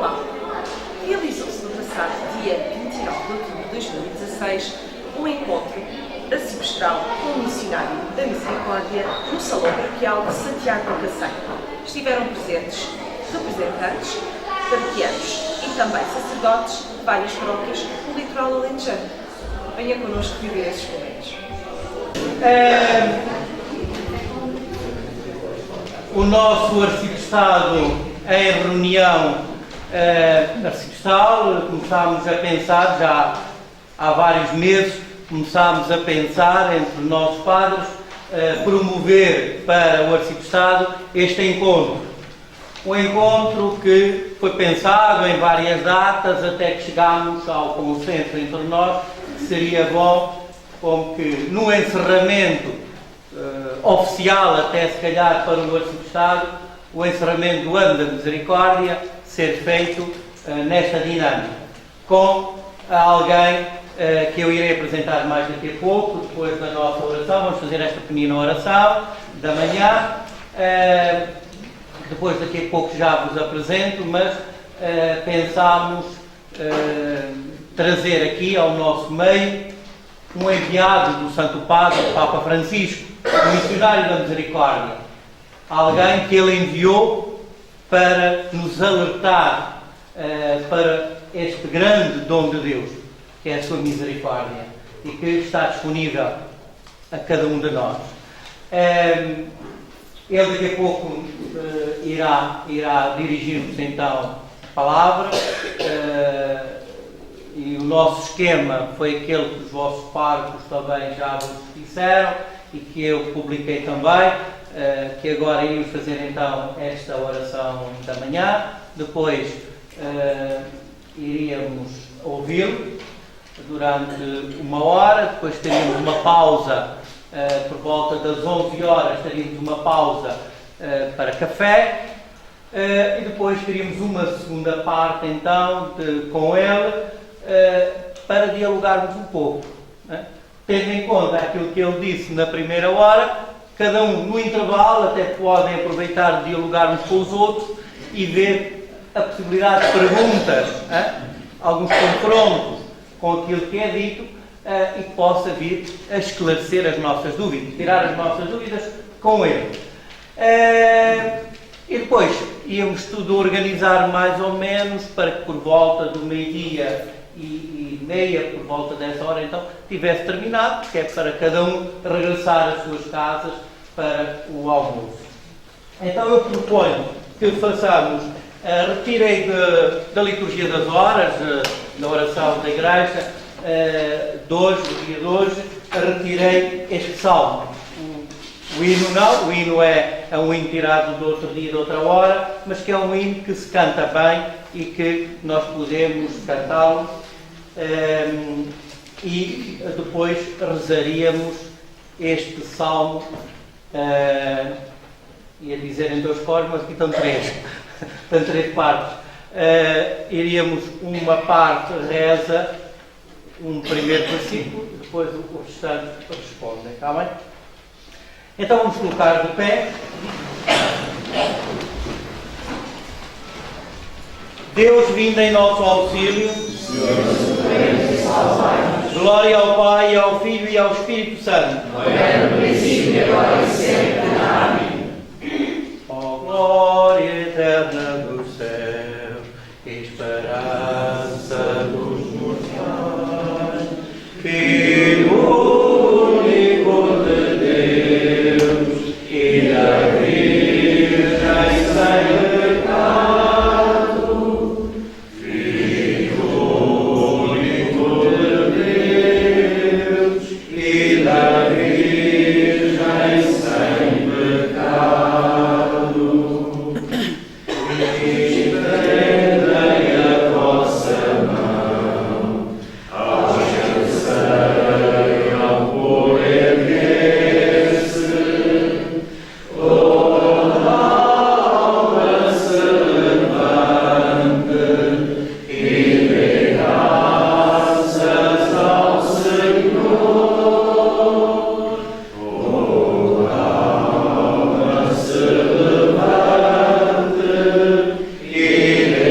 Olá! Realizou-se no passado dia 29 de outubro de 2016 um encontro arcebistral com o missionário da Misericórdia no Salão Paroquial de Santiago do Cacém. Estiveram presentes representantes, paroquianos e também sacerdotes de várias paróquias do litoral alentejano. Venha connosco viver esses momentos. O nosso arciprestado em reunião arciprestal, começámos a pensar, já há vários meses, começámos a pensar entre os nossos padres, promover para o arciprestado este encontro. Um encontro que foi pensado em várias datas, até que chegámos ao consenso entre nós, que seria bom, como que no encerramento oficial, até se calhar para o arciprestado, o encerramento do ano da Misericórdia ser feito nesta dinâmica, com alguém que eu irei apresentar mais daqui a pouco, depois da nossa oração. Vamos fazer esta pequena oração da manhã, depois daqui a pouco já vos apresento, mas pensámos trazer aqui ao nosso meio um enviado do Santo Padre, o Papa Francisco, o missionário da Misericórdia, alguém que ele enviou para nos alertar para este grande dom de Deus, que é a sua misericórdia, e que está disponível a cada um de nós. Ele daqui a pouco irá dirigir-nos então a palavra, e o nosso esquema foi aquele que os vossos párocos também já vos disseram e que eu publiquei também, que agora iremos fazer então esta oração da manhã, depois iríamos ouvi-lo durante 1 hora, depois teríamos uma pausa por volta das 11 horas, teríamos uma pausa para café, e depois teríamos uma segunda parte então com ele, para dialogarmos um pouco, né? Tendo em conta aquilo que ele disse na primeira hora, cada um no intervalo até podem aproveitar de dialogar uns com os outros e ver a possibilidade de perguntas, alguns confrontos com aquilo que é dito, e que possa vir a esclarecer as nossas dúvidas, tirar as nossas dúvidas com ele. E depois íamos tudo organizar mais ou menos para que por volta do meio-dia e meia, por volta dessa hora então, tivesse terminado, que é para cada um regressar às suas casas para o almoço. Então eu proponho que façamos, retirei da liturgia das horas, da oração da igreja, do dia de hoje, retirei este salmo. O hino não, o hino é um hino tirado do outro dia, de outra hora, mas que é um hino que se canta bem e que nós podemos cantá-lo, e depois rezaríamos este salmo, ia dizer em 2 cores, mas aqui estão 3, estão 3 partes. Iríamos uma parte reza, um primeiro versículo, depois o restante responde, está bem? Então vamos colocar de pé. Deus vindo em nosso auxílio. Glória ao Pai, ao Filho e ao Espírito Santo. Agora no princípio, agora e sempre. Amém. Ó glória eterna do céu, esperança dos mortais, Filho único de Deus e da Virgem sem pecado, Filho único de Deus e da Virgem sem pecado. Estendei a vossa mão, alcancei ao poder desse, toda alma se levante e dê graças ao Senhor. Toda alma se levante e dê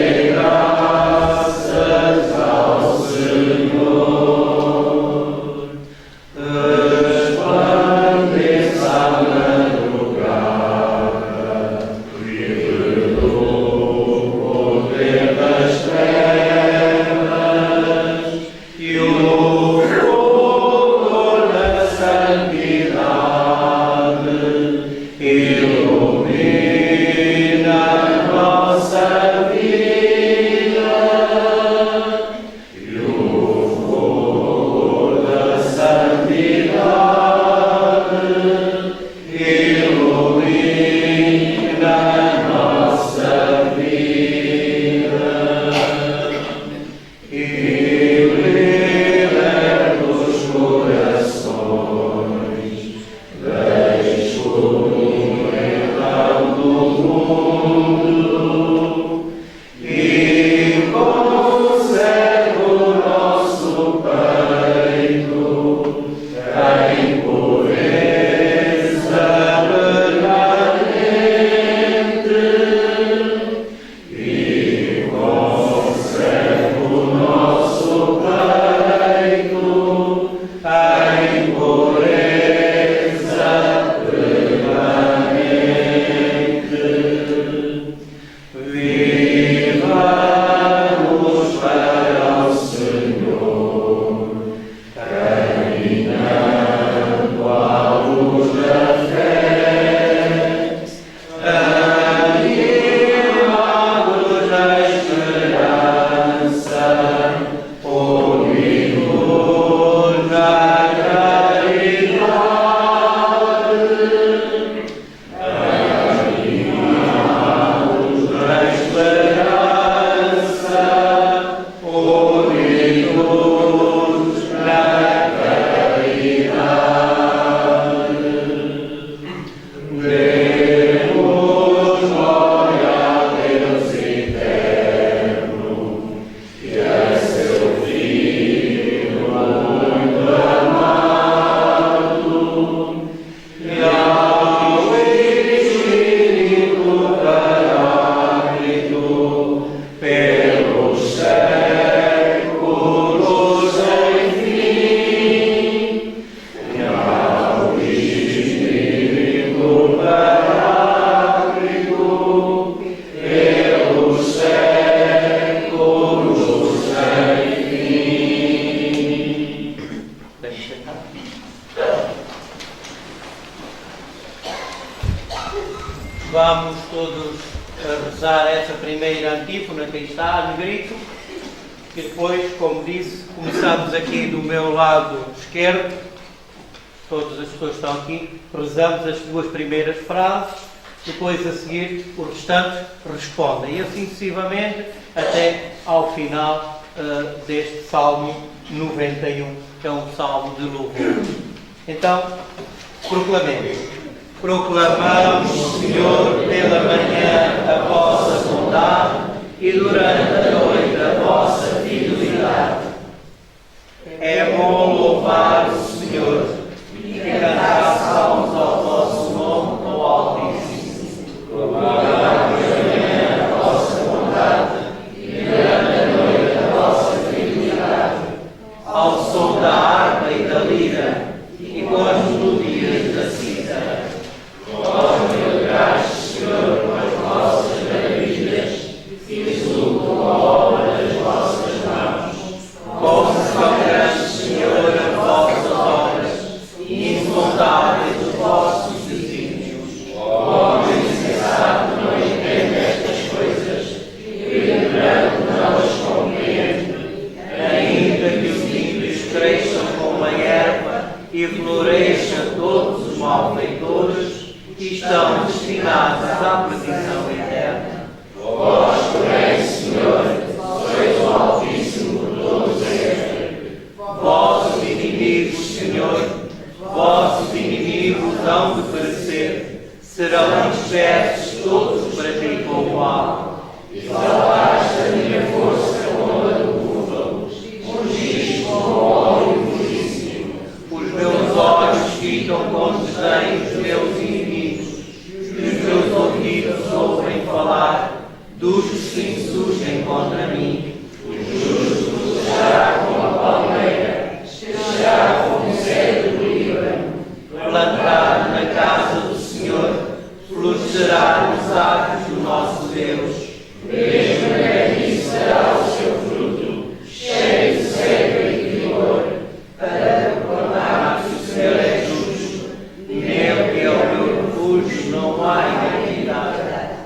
e conserva o nosso peito em pureza permanente, e conserva o nosso peito em pureza permanente. Vivamos para o Senhor, caminhando à luz da fé, animados da esperança, unidos na caridade, animados da esperança, unidos na caridade. Demos glória a Deus eterno e a seu Filho muito amado, e ao Espírito Paráclito pelos séculos sem fim, e ao Espírito Paráclito pelos séculos sem fim. Podemos sentar. Vamos todos a rezar essa primeira antífona que aí está no grito, e depois, como disse, começamos aqui do meu lado esquerdo, todas as pessoas que estão aqui, rezamos as duas primeiras frases, depois a seguir os restantes respondem, e assim sucessivamente até ao final deste Salmo 91, que é um salmo de louvor. Então, proclamemos. Proclamamos, Senhor, pela manhã a vossa bondade e durante a noite a vossa fidelidade. É bom louvar o Senhor e cantar salmos ao vosso nome, ó Altíssimo. Proclamamos de manhã a vossa bondade e durante a noite a vossa fidelidade. Ao som da harpa e da lira e com as melodias da cítara. Vós me alegraste, Senhor, com as vossas maravilhas e exulto a obra das vossas mãos. Como são grandes, Senhor, as vossas obras e insondáveis os vossos desígnios. O homem insensato não entende estas coisas e o ignorante não as compreende. Ainda que os ímpios cresçam como a erva e floresçam todos os malfeitores, que estão destinados à perdição eterna. Vós, porém, Senhor, sois o Altíssimo por todo sempre. Vossos inimigos, Senhor, vossos inimigos hão de perecer, serão dispersos todos que praticam o mal. Exaltaste a minha força como a do búfalo, ungiste como óleo puríssimo. Os meus olhos ficam com desdém dos meus inimigos, e os meus ouvidos ouvem falar dos que se insurgem contra mim. O justo será como a palmeira, será como o cedro do Líbano, plantado na casa do Senhor, florescerá nos atos do nosso Deus. Mesmo grande será o seu fruto, cheio de seiva e de vigor, para proclamar que o Senhor é justo, nele que é o meu refúgio não há iniquidade.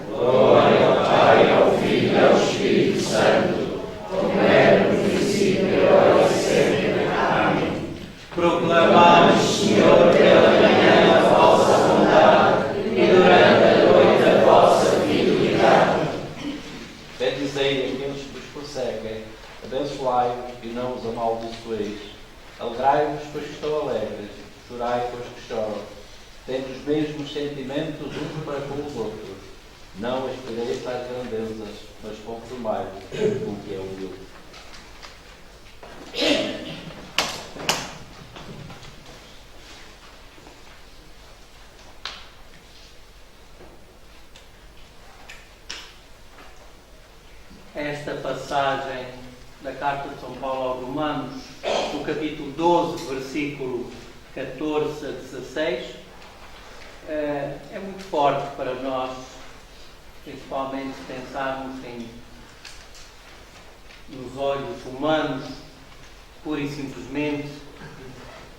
Glória ao Pai, ao Filho e ao Espírito Santo, como era no princípio, agora e sempre. Amém. Proclamamos, Senhor, pela manhã a vossa bondade e durante a noite a vossa fidelidade. Bendizei aqueles que vos perseguem, abençoai-vos e não os amaldiçoeis. Alegrai-vos, pois que estão alegres, chorai, pois que choram. Tende os mesmos sentimentos uns para com os outros. Não aspireis às grandezas, mas conformai-vos com o que é humilde. Esta passagem da Carta de São Paulo aos Romanos, no capítulo 12, versículo 14 a 16, é muito forte para nós, principalmente se pensarmos nos olhos humanos, pura e simplesmente,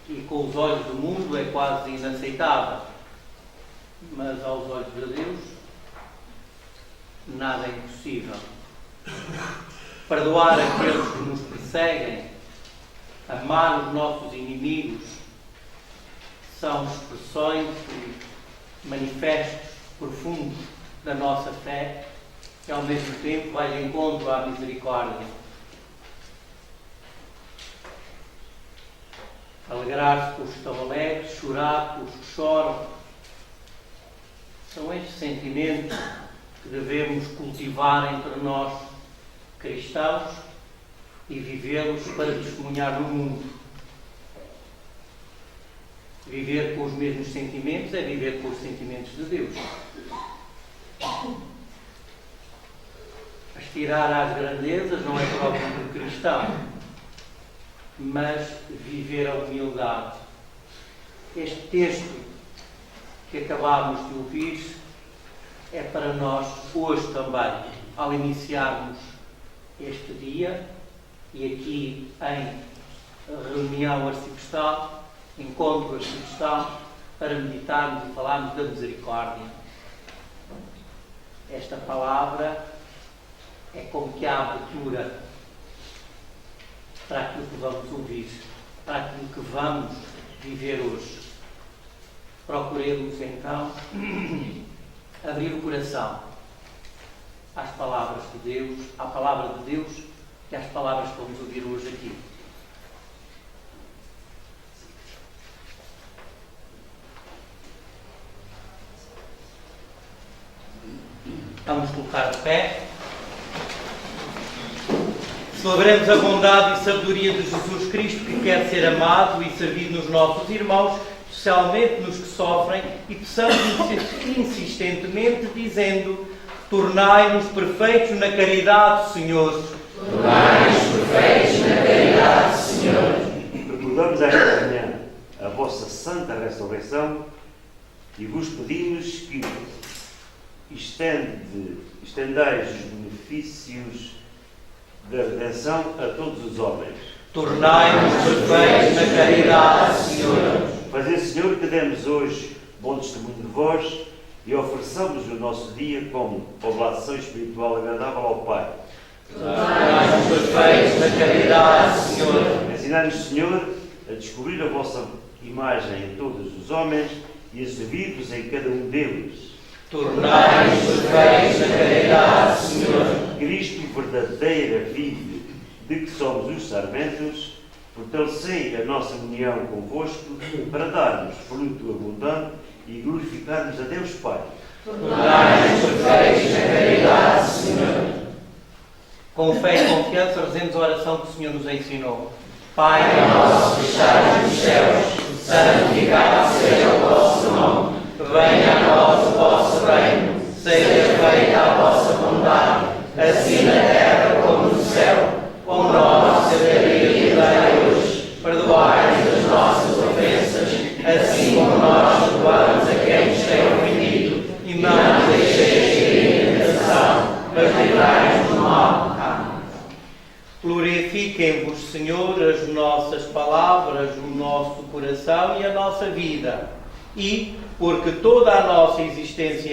e com os olhos do mundo é quase inaceitável. Mas aos olhos de Deus, nada é impossível. Perdoar aqueles que nos perseguem, amar os nossos inimigos, são expressões e manifestos profundos da nossa fé, que ao mesmo tempo vai de encontro à misericórdia. Alegrar-se com os que estão alegres, chorar com os que choram, são estes sentimentos que devemos cultivar entre nós, cristãos, e vivê-los para testemunhar no mundo. Viver com os mesmos sentimentos é viver com os sentimentos de Deus. Aspirar às grandezas não é próprio do cristão, mas viver a humildade. Este texto que acabámos de ouvir é para nós hoje também, ao iniciarmos este dia e aqui em reunião arciprestal, encontro arciprestal, para meditarmos e falarmos da misericórdia. Esta palavra é como que a abertura para aquilo que vamos ouvir, para aquilo que vamos viver hoje. Procuremos então abrir o coração às palavras de Deus, à palavra de Deus e às palavras que vamos ouvir hoje aqui. Vamos colocar de pé. Celebremos a bondade e sabedoria de Jesus Cristo, que quer ser amado e servido nos nossos irmãos, especialmente nos que sofrem, e peçamos insistentemente, dizendo: tornai-nos perfeitos na caridade, Senhor. Tornai-nos perfeitos na caridade, Senhor. Recordamos esta manhã a vossa santa ressurreição e vos pedimos que estendais os benefícios da redenção a todos os homens. Tornai-nos perfeitos na caridade, Senhor. Fazei, Senhor, que demos hoje bom testemunho de vós e ofereçamos o nosso dia como oblação espiritual agradável ao Pai. Tornai-nos perfeitos na caridade, Senhor. Ensinai-nos, Senhor, a descobrir a vossa imagem em todos os homens e a servir-vos em cada um deles. Tornai-nos perfeitos na caridade, Senhor. Cristo, verdadeira vida de que somos os sarmentos, fortalecei a nossa união convosco para darmos fruto abundante e glorificarmos a Deus Pai. Tornai-nos perfeitos na caridade, Senhor. Com fé e confiança, rezemos a oração que o Senhor nos ensinou. Pai nosso que estás nos céus, santificado seja o vosso nome. Venha a nós o vosso reino. Seja feita a vossa vontade, assim na terra como no céu. O nosso cada dia dai hoje. Perdoai-nos as nossas ofensas, assim como nós perdoamos a quem nos tem ofendido. E não nos deixeis cair em tentação, mas livrai-nos do mal. Amém. Glorifiquem-vos, Senhor, as nossas palavras, o nosso coração e a nossa vida. E, porque toda a nossa existência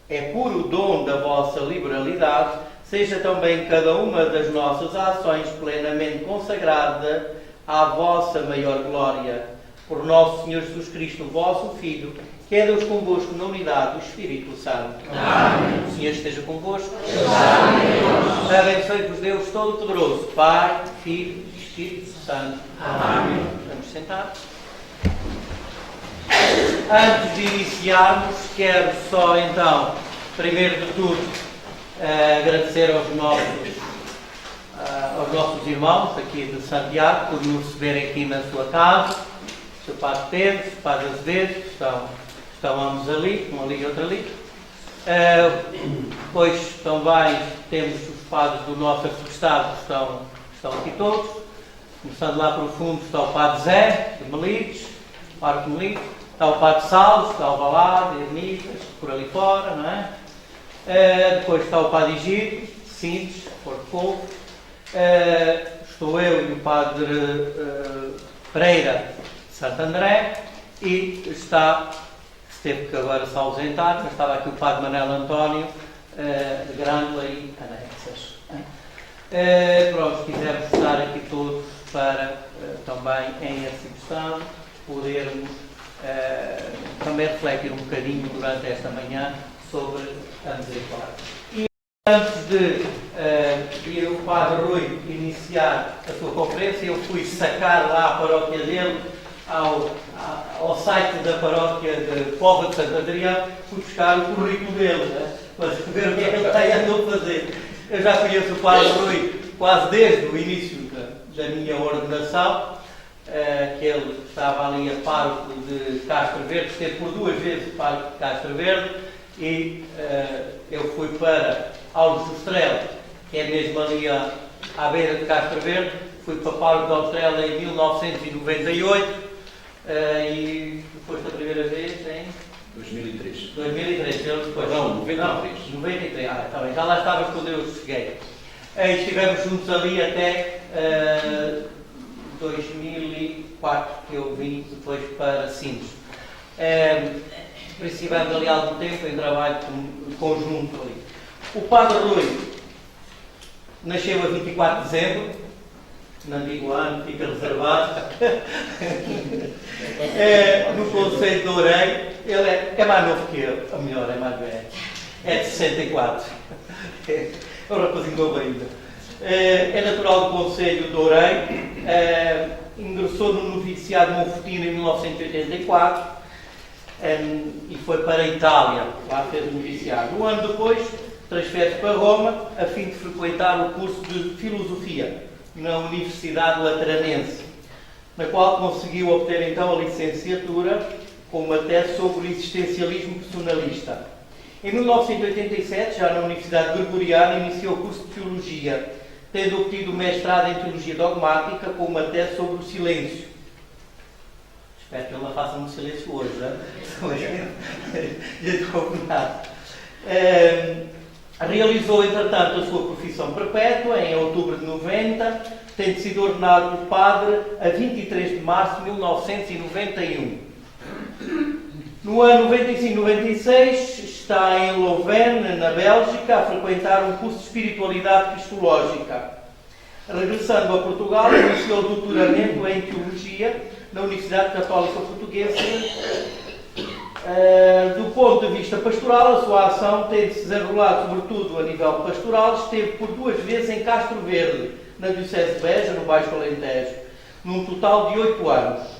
é puro dom da vossa liberalidade, seja também cada uma das nossas ações plenamente consagrada à vossa maior glória. Por nosso Senhor Jesus Cristo, vosso Filho, que é Deus convosco na unidade do Espírito Santo. Amém. O Senhor esteja convosco. Amém. Abençoe-vos Deus Todo-Poderoso, Pai, Filho e Espírito Santo. Amém. Vamos sentar. Antes de iniciarmos, quero só então, primeiro de tudo, Agradecer aos nossos irmãos aqui de Santiago por nos receberem aqui na sua casa. O Sr. Padre Pedro, o Sr. Padre Azevedo, estão ambos ali, um ali e outro ali. Depois também temos os padres do nosso arcebispo que estão aqui todos. Começando lá para o fundo está o Padre Zé, de Melides, Parque Melides. Está o Padre Salles, está o Alvalade, Ermitas, por ali fora, não é? Depois está o Padre Egídio, Sintes, Porto Povo. Estou eu e o Padre Pereira, de Santo André. E esteve que agora se ausentar, mas estava aqui o Padre Manuel António, de Grândola e Anexas. Pronto, quisemos estar aqui todos para também em arcebispo podermos também refletir um bocadinho durante esta manhã sobre a misericórdia. E antes de ir o Padre Rui iniciar a sua conferência, eu fui sacar lá a paróquia dele ao site da paróquia de Póvoa de Santo Adrião, fui buscar o currículo dele, né? Para ver o que é que ele andou a fazer. Eu já conheço o Padre Rui quase desde o início da minha ordenação, que ele estava ali a pároco de Castro Verde, esteve por 2 vezes pároco de Castro Verde, e eu fui para Aulos do Estrela, que é mesmo ali à beira de Castro Verde, fui para pároco de Estrela em 1998, e depois da primeira vez em 2003. 2003, depois. Não, 93. Não, 93, está bem, já lá estava quando eu cheguei. Estivemos juntos ali até 2004, que eu vim depois para Sines. Por isso estivemos ali há algum tempo em trabalho conjunto ali. O Padre Rui nasceu a 24 de dezembro, não digo ano, fica reservado, no Conselho de Ourenho. Ele é mais novo que eu, ou melhor, é mais velho, é de 64, é um rapazinho novo ainda. É natural do Conselho de Ourenho, ingressou no noviciado Monfortino em 1984 e foi para a Itália, lá fez o noviciado. Um ano depois, transfere-se para Roma a fim de frequentar o curso de Filosofia na Universidade Lateranense, na qual conseguiu obter então a licenciatura com uma tese sobre o existencialismo personalista. Em 1987, já na Universidade Gregoriana, iniciou o curso de Teologia, tendo obtido o mestrado em Teologia Dogmática com uma tese sobre o silêncio. Espero que ele não faça um silêncio hoje, não é? Realizou, entretanto, a sua profissão perpétua em outubro de 90, tendo sido ordenado padre a 23 de março de 1991. No ano 95-96, está em Louvain, na Bélgica, a frequentar um curso de Espiritualidade Cristológica. Regressando a Portugal, iniciou o doutoramento em Teologia na Universidade Católica Portuguesa. Do ponto de vista pastoral, a sua ação tem se desenrolado sobretudo a nível pastoral. Esteve por 2 vezes em Castro Verde, na Diocese de Beja, no Baixo Alentejo, num total de 8 anos.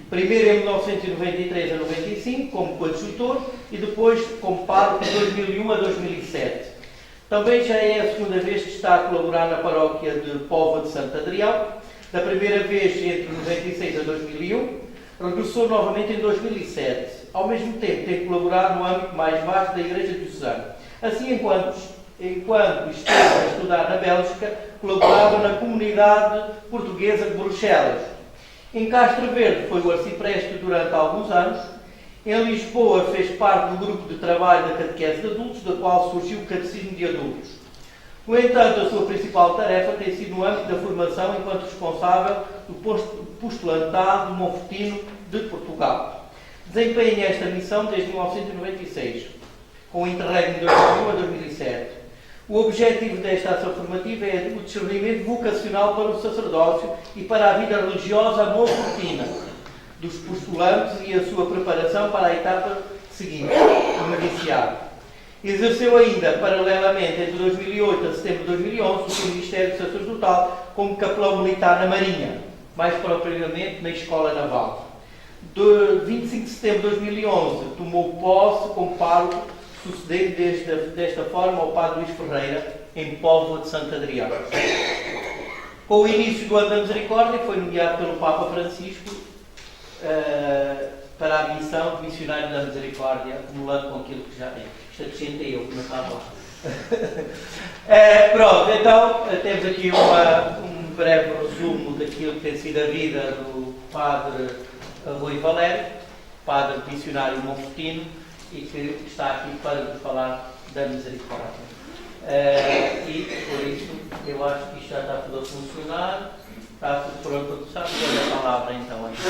Primeiro em 1993 a 95, como coadjutor, e depois como pároco de 2001 a 2007. Também já é a segunda vez que está a colaborar na paróquia de Póvoa de Santo Adrião, da primeira vez entre 96 a 2001, regressou novamente em 2007. Ao mesmo tempo, tem colaborado no âmbito mais vasto da Igreja Diocesana. Assim, enquanto esteve a estudar na Bélgica, colaborava na comunidade portuguesa de Bruxelas. Em Castro Verde foi o arcipreste durante alguns anos. Em Lisboa fez parte do grupo de trabalho da catequese de adultos, da qual surgiu o Catecismo de Adultos. No entanto, a sua principal tarefa tem sido no âmbito da formação enquanto responsável do postulantado Monfortino de Portugal. Desempenha esta missão desde 1996, com o interregno de 2001 a 2007. O objetivo desta ação formativa é o discernimento vocacional para o sacerdócio e para a vida religiosa monfortina dos postulantes e a sua preparação para a etapa seguinte, o noviciado. Exerceu ainda, paralelamente, entre 2008 a setembro de 2011, o seu Ministério Sacerdotal como capelão militar na Marinha, mais propriamente na Escola Naval. De 25 de setembro de 2011, tomou posse como pároco sucedendo desta forma ao Padre Luís Ferreira, em Póvoa de Santo Adriano. Com o início do ano da Misericórdia, foi nomeado pelo Papa Francisco para a missão de missionário da Misericórdia, acumulando com aquilo que já isto acrescentei eu, que não estava lá. Pronto, então temos aqui um breve resumo daquilo que tem sido a vida do Padre Rui Valério, Padre missionário monfortino, e que está aqui para nos falar da Misericórdia. E por isso eu acho que isto já está tudo a funcionar, está tudo pronto para começar. Dou a palavra então aqui.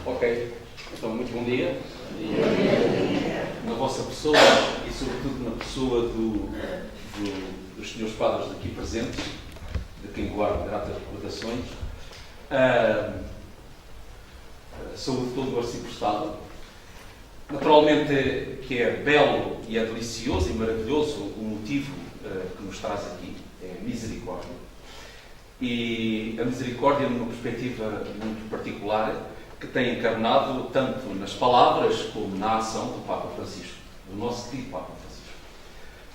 Ok, então muito bom dia. Na vossa pessoa e sobretudo na pessoa dos senhores padres aqui presentes, de quem guardo gratas recordações, saúde todo o arciprestado. Naturalmente que é belo e é delicioso e maravilhoso o motivo que nos traz aqui, é a misericórdia. E a misericórdia numa perspectiva muito particular, que tem encarnado tanto nas palavras como na ação do Papa Francisco, do nosso querido Papa Francisco.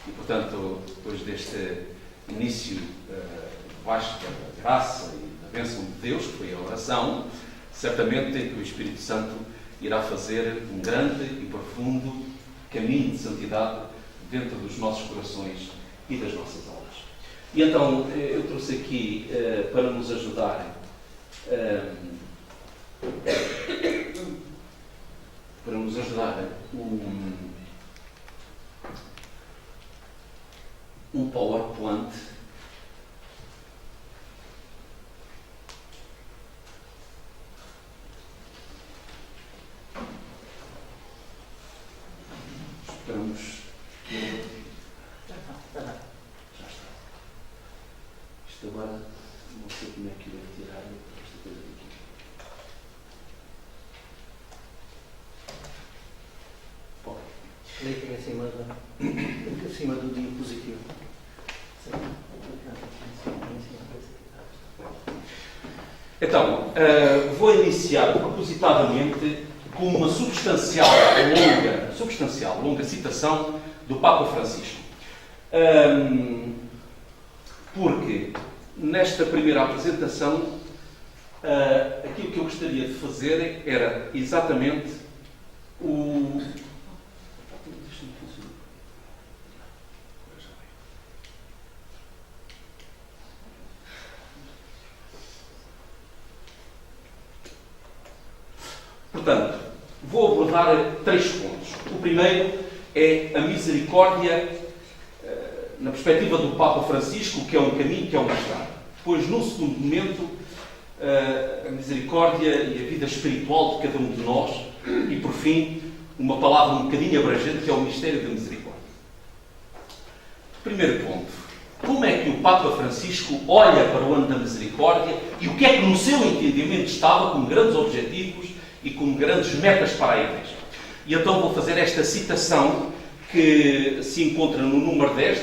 E, portanto, depois deste início vasto da graça e da bênção de Deus, que foi a oração, certamente que o Espírito Santo irá fazer um grande e profundo caminho de santidade dentro dos nossos corações e das nossas almas. E então, eu trouxe aqui para nos ajudar um PowerPoint esperamos que já está. Isto agora não sei como é que eu vou tirar esta coisa daqui. Cliquem acima do diapositivo. Então, vou iniciar propositadamente com uma substancial longa citação do Papa Francisco. Porque nesta primeira apresentação, aquilo que eu gostaria de fazer era exatamente o... Portanto, vou abordar 3 pontos. O primeiro é a misericórdia na perspectiva do Papa Francisco, que é um caminho, que é uma estrada. Depois, num segundo momento, a misericórdia e a vida espiritual de cada um de nós. E, por fim, uma palavra um bocadinho abrangente, que é o mistério da misericórdia. Primeiro ponto. Como é que o Papa Francisco olha para o ano da misericórdia e o que é que, no seu entendimento, estava como grandes objetivos e como grandes metas para a Igreja? E então vou fazer esta citação que se encontra no número 10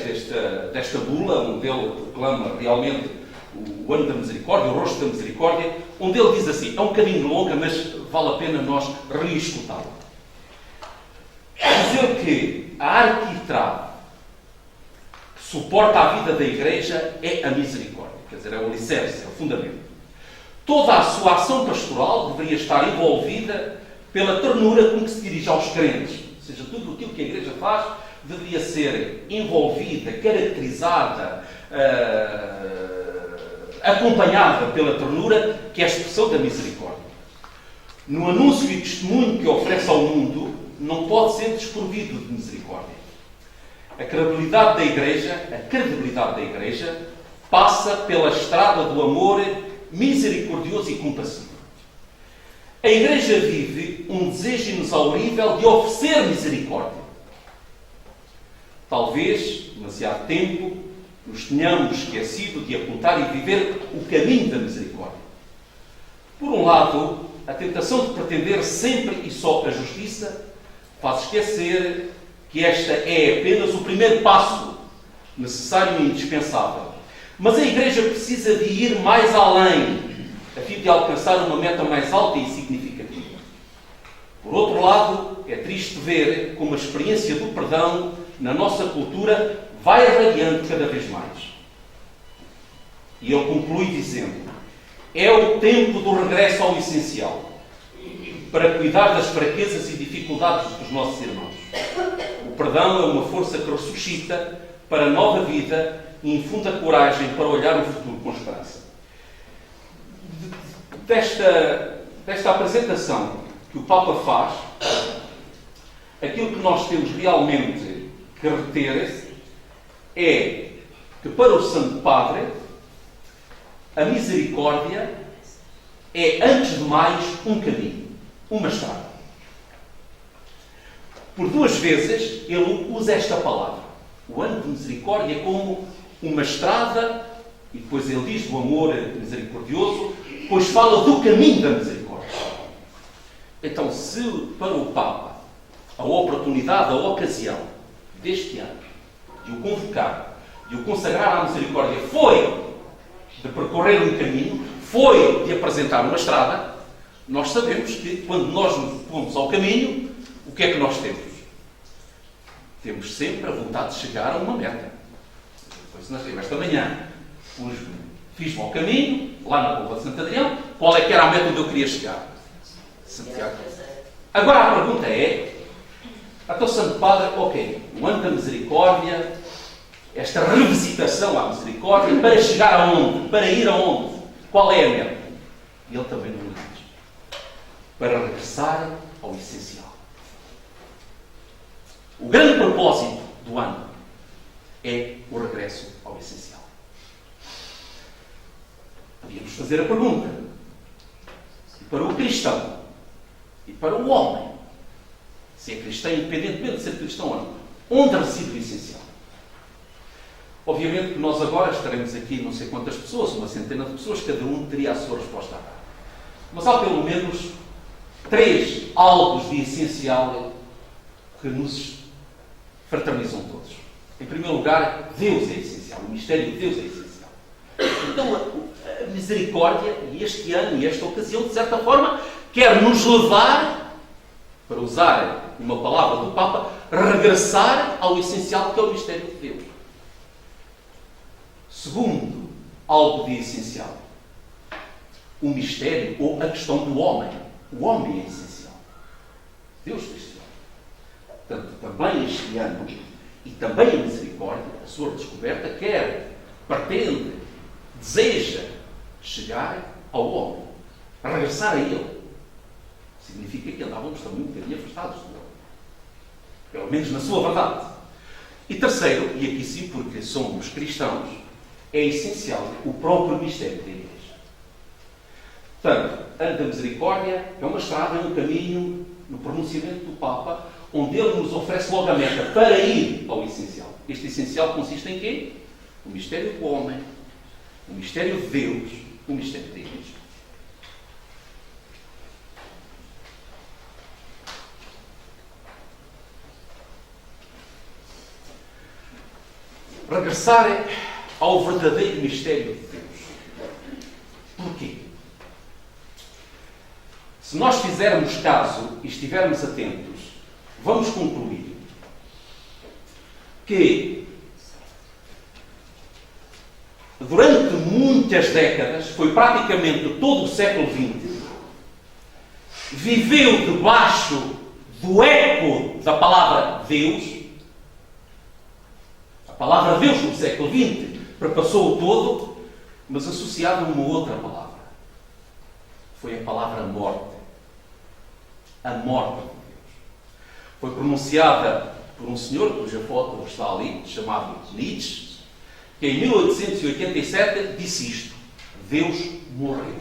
desta bula, onde ele proclama realmente o ano da misericórdia, o rosto da misericórdia, onde ele diz assim, é um bocadinho longa, mas vale a pena nós reescutá-lo. Dizer que a arquitrave que suporta a vida da Igreja é a misericórdia, quer dizer, é o alicerce, é o fundamento. Toda a sua ação pastoral deveria estar envolvida pela ternura com que se dirige aos crentes. Ou seja, tudo aquilo que a Igreja faz deveria ser envolvida, caracterizada, acompanhada pela ternura, que é a expressão da misericórdia. No anúncio e testemunho que oferece ao mundo, não pode ser desprovido de misericórdia. A credibilidade da Igreja passa pela estrada do amor misericordioso e compassivo. A Igreja vive um desejo inexaurível de oferecer misericórdia. Talvez, demasiado tempo, nos tenhamos esquecido de apontar e viver o caminho da misericórdia. Por um lado, a tentação de pretender sempre e só a justiça faz esquecer que esta é apenas o primeiro passo necessário e indispensável. Mas a Igreja precisa de ir mais além, a fim de alcançar uma meta mais alta e significativa. Por outro lado, é triste ver como a experiência do perdão na nossa cultura vai irradiando cada vez mais. E ele conclui dizendo: é o tempo do regresso ao essencial, para cuidar das fraquezas e dificuldades dos nossos irmãos. O perdão é uma força que ressuscita para a nova vida e infunda coragem para olhar o futuro com esperança. Desta apresentação que o Papa faz, aquilo que nós temos realmente que reter é que para o Santo Padre a misericórdia é, antes de mais, um caminho, uma estrada. Por duas vezes ele usa esta palavra, o ano de misericórdia, como uma estrada, e depois ele diz do amor misericordioso, pois fala do caminho da misericórdia. Então, se para o Papa a oportunidade, a ocasião deste ano de o convocar, de o consagrar à misericórdia foi de percorrer um caminho, foi de apresentar uma estrada, nós sabemos que quando nós nos pomos ao caminho, o que é que nós temos? Temos sempre a vontade de chegar a uma meta. Pois nasceu esta manhã, fiz-me ao caminho, lá na Póvoa de Santo Adrião, qual é que era a meta onde eu queria chegar? Santiago. Agora a pergunta é, então Santo Padre, ok, o ano da misericórdia, esta revisitação à misericórdia, para chegar aonde? Para ir aonde? Qual é a meta? E ele também não diz. Para regressar ao essencial. O grande propósito do ano é o regresso ao essencial. Podíamos fazer a pergunta, e para o cristão, e para o homem, se é cristão, independentemente de ser cristão ou não, onde reside o essencial? Obviamente que nós agora estaremos aqui não sei quantas pessoas, uma centena de pessoas, cada um teria a sua resposta a dar. Mas há pelo menos 3 alvos de essencial que nos fraternizam todos. Em primeiro lugar, Deus é essencial, o mistério de Deus é essencial. Então, a misericórdia, e este ano, e esta ocasião, de certa forma, quer nos levar, para usar uma palavra do Papa, regressar ao essencial que é o mistério de Deus. Segundo, algo de essencial. O mistério ou a questão do homem. O homem é essencial. Deus é essencial. Portanto, também este ano, e também a misericórdia, a sua descoberta, quer, pretende, deseja chegar ao homem. Regressar a ele. Significa que andávamos também um bocadinho afastados do homem. Pelo menos na sua verdade. E terceiro, e aqui sim porque somos cristãos, é essencial o próprio mistério da Igreja. Portanto, ano da misericórdia é uma estrada, é um caminho, no pronunciamento do Papa, onde ele nos oferece logo a meta para ir ao essencial. Este essencial consiste em quê? O mistério do homem, o mistério de Deus, o mistério da Igreja. Regressar ao verdadeiro mistério de Deus. Porquê? Se nós fizermos caso e estivermos atentos, vamos concluir que durante muitas décadas, foi praticamente todo o século XX, viveu debaixo do eco da palavra Deus. A palavra Deus no século XX perpassou o todo, mas associada a uma outra palavra. Foi a palavra morte. A morte de Deus. Foi pronunciada por um senhor, cuja foto está ali, chamado Nietzsche, que em 1887 disse isto: Deus morreu.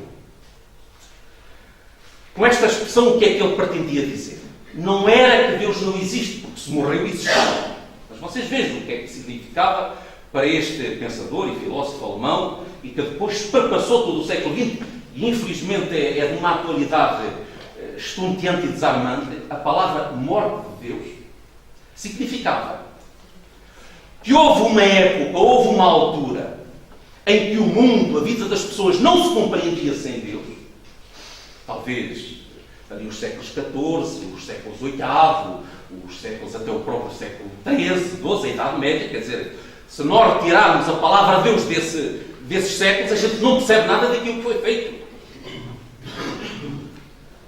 Com esta expressão, o que é que ele pretendia dizer? Não era que Deus não existe, porque se morreu, existia. Mas vocês vejam o que é que significava para este pensador e filósofo alemão, e que depois perpassou todo o século XX, e infelizmente é de uma atualidade estonteante e desarmante. A palavra morte de Deus significava que houve uma época, houve uma altura em que o mundo, a vida das pessoas não se compreendia sem Deus. Talvez ali os séculos XIV, os séculos VIII, os séculos até o próprio século XIII, XII, a Idade Média, quer dizer, se nós retirarmos a palavra Deus desses séculos, a gente não percebe nada daquilo que foi feito.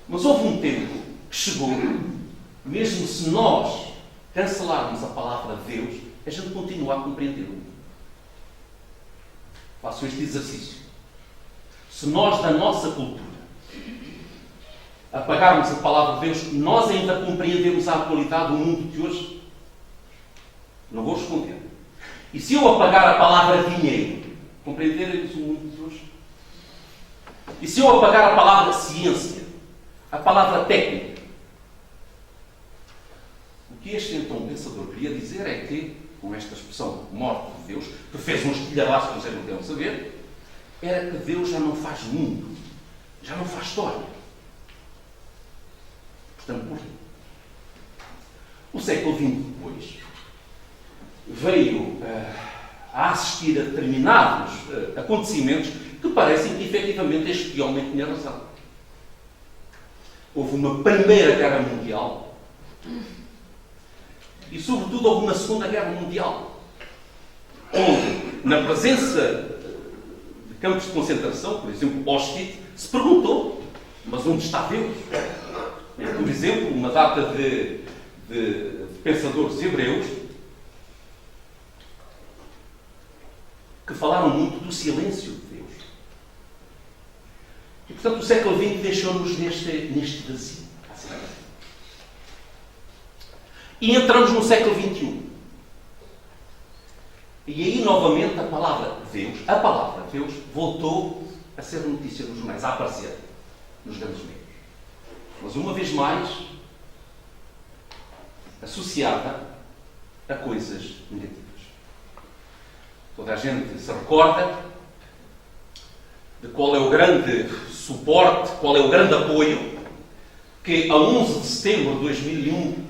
Mas houve um tempo que chegou, mesmo se nós cancelarmos a palavra Deus, a gente continua a compreendê-lo. Façam este exercício. Se nós, da nossa cultura, apagarmos a palavra de Deus, nós ainda compreendemos a atualidade do mundo de hoje? Não vou responder. E se eu apagar a palavra dinheiro, compreenderemos o mundo de hoje? E se eu apagar a palavra ciência, a palavra técnica? O que este então pensador queria dizer é que, com esta expressão morte de Deus, que fez uns estilhaços que vocês não querem saber, era que Deus já não faz mundo, já não faz história. Portanto, por quê? O século XX depois veio a assistir a determinados acontecimentos que parecem que efetivamente este homem tinha razão. Houve uma Primeira Guerra Mundial e, sobretudo, houve uma Segunda Guerra Mundial, onde, na presença de campos de concentração, por exemplo, Auschwitz, se perguntou, mas onde está Deus? Por exemplo, uma data de pensadores hebreus que falaram muito do silêncio de Deus. E, portanto, o século XX deixou-nos neste vazio. E entramos no século XXI. E aí, novamente, a palavra Deus voltou a ser notícia nos jornais, a aparecer nos grandes meios. Mas, uma vez mais, associada a coisas negativas. Toda a gente se recorda de qual é o grande suporte, qual é o grande apoio que, a 11 de setembro de 2001,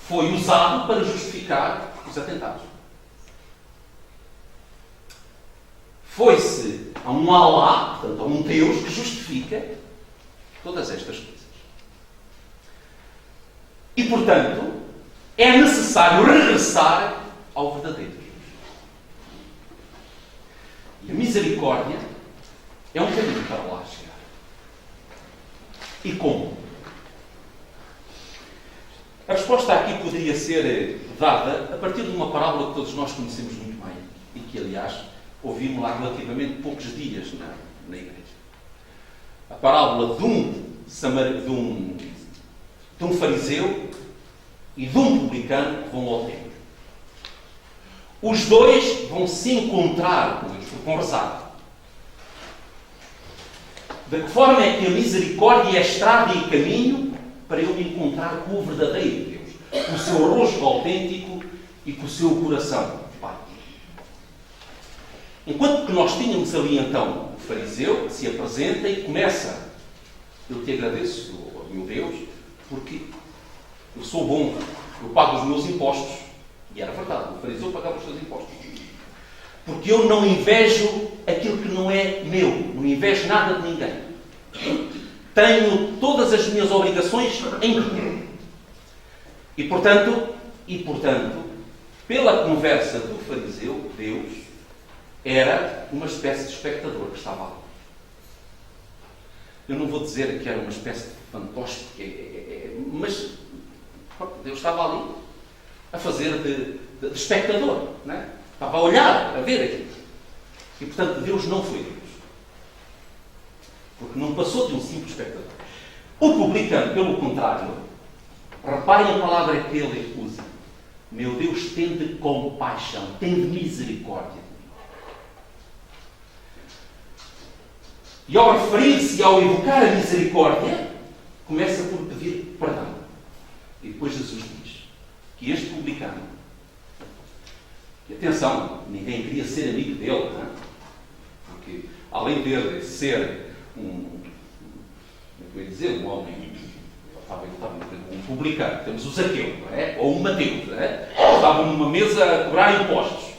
foi usado para justificar os atentados. Foi-se a um Alá, portanto, a um Deus que justifica todas estas coisas. E, portanto, é necessário regressar ao verdadeiro Deus. E a misericórdia é um caminho para lá chegar. E como? A resposta aqui poderia ser dada a partir de uma parábola que todos nós conhecemos muito bem e que, aliás, ouvimos lá relativamente poucos dias na igreja. A parábola de um fariseu e de um publicano que vão ao templo. Os dois vão se encontrar com Deus por conversar. De que forma é que a misericórdia é estrada e caminho para eu me encontrar com o verdadeiro Deus, com o seu rosto autêntico e com o seu coração? Pai. Enquanto que nós tínhamos ali então o fariseu que se apresenta e começa: eu te agradeço, meu Deus, porque eu sou bom, eu pago os meus impostos. E era verdade, o fariseu pagava os seus impostos. Porque eu não invejo aquilo que não é meu, não invejo nada de ninguém. Tenho todas as minhas obrigações em mim. E portanto, pela conversa do fariseu, Deus era uma espécie de espectador que estava ali. Eu não vou dizer que era uma espécie de fantoche, mas Deus estava ali a fazer de espectador, não é? Estava a olhar, a ver aquilo. E, portanto, Deus não foi Deus. Porque não passou de um simples espectador. O publicano, pelo contrário, reparem a palavra que ele usa. Meu Deus, tende compaixão, tende misericórdia. E ao referir-se, ao evocar a misericórdia, começa por pedir perdão. E depois Jesus diz que este publicano, e atenção, ninguém queria ser amigo dele, não é? Porque além dele ser um homem, um publicano, temos o Zaqueu, não é? Ou o Mateus, não é? Estavam numa mesa a cobrar impostos.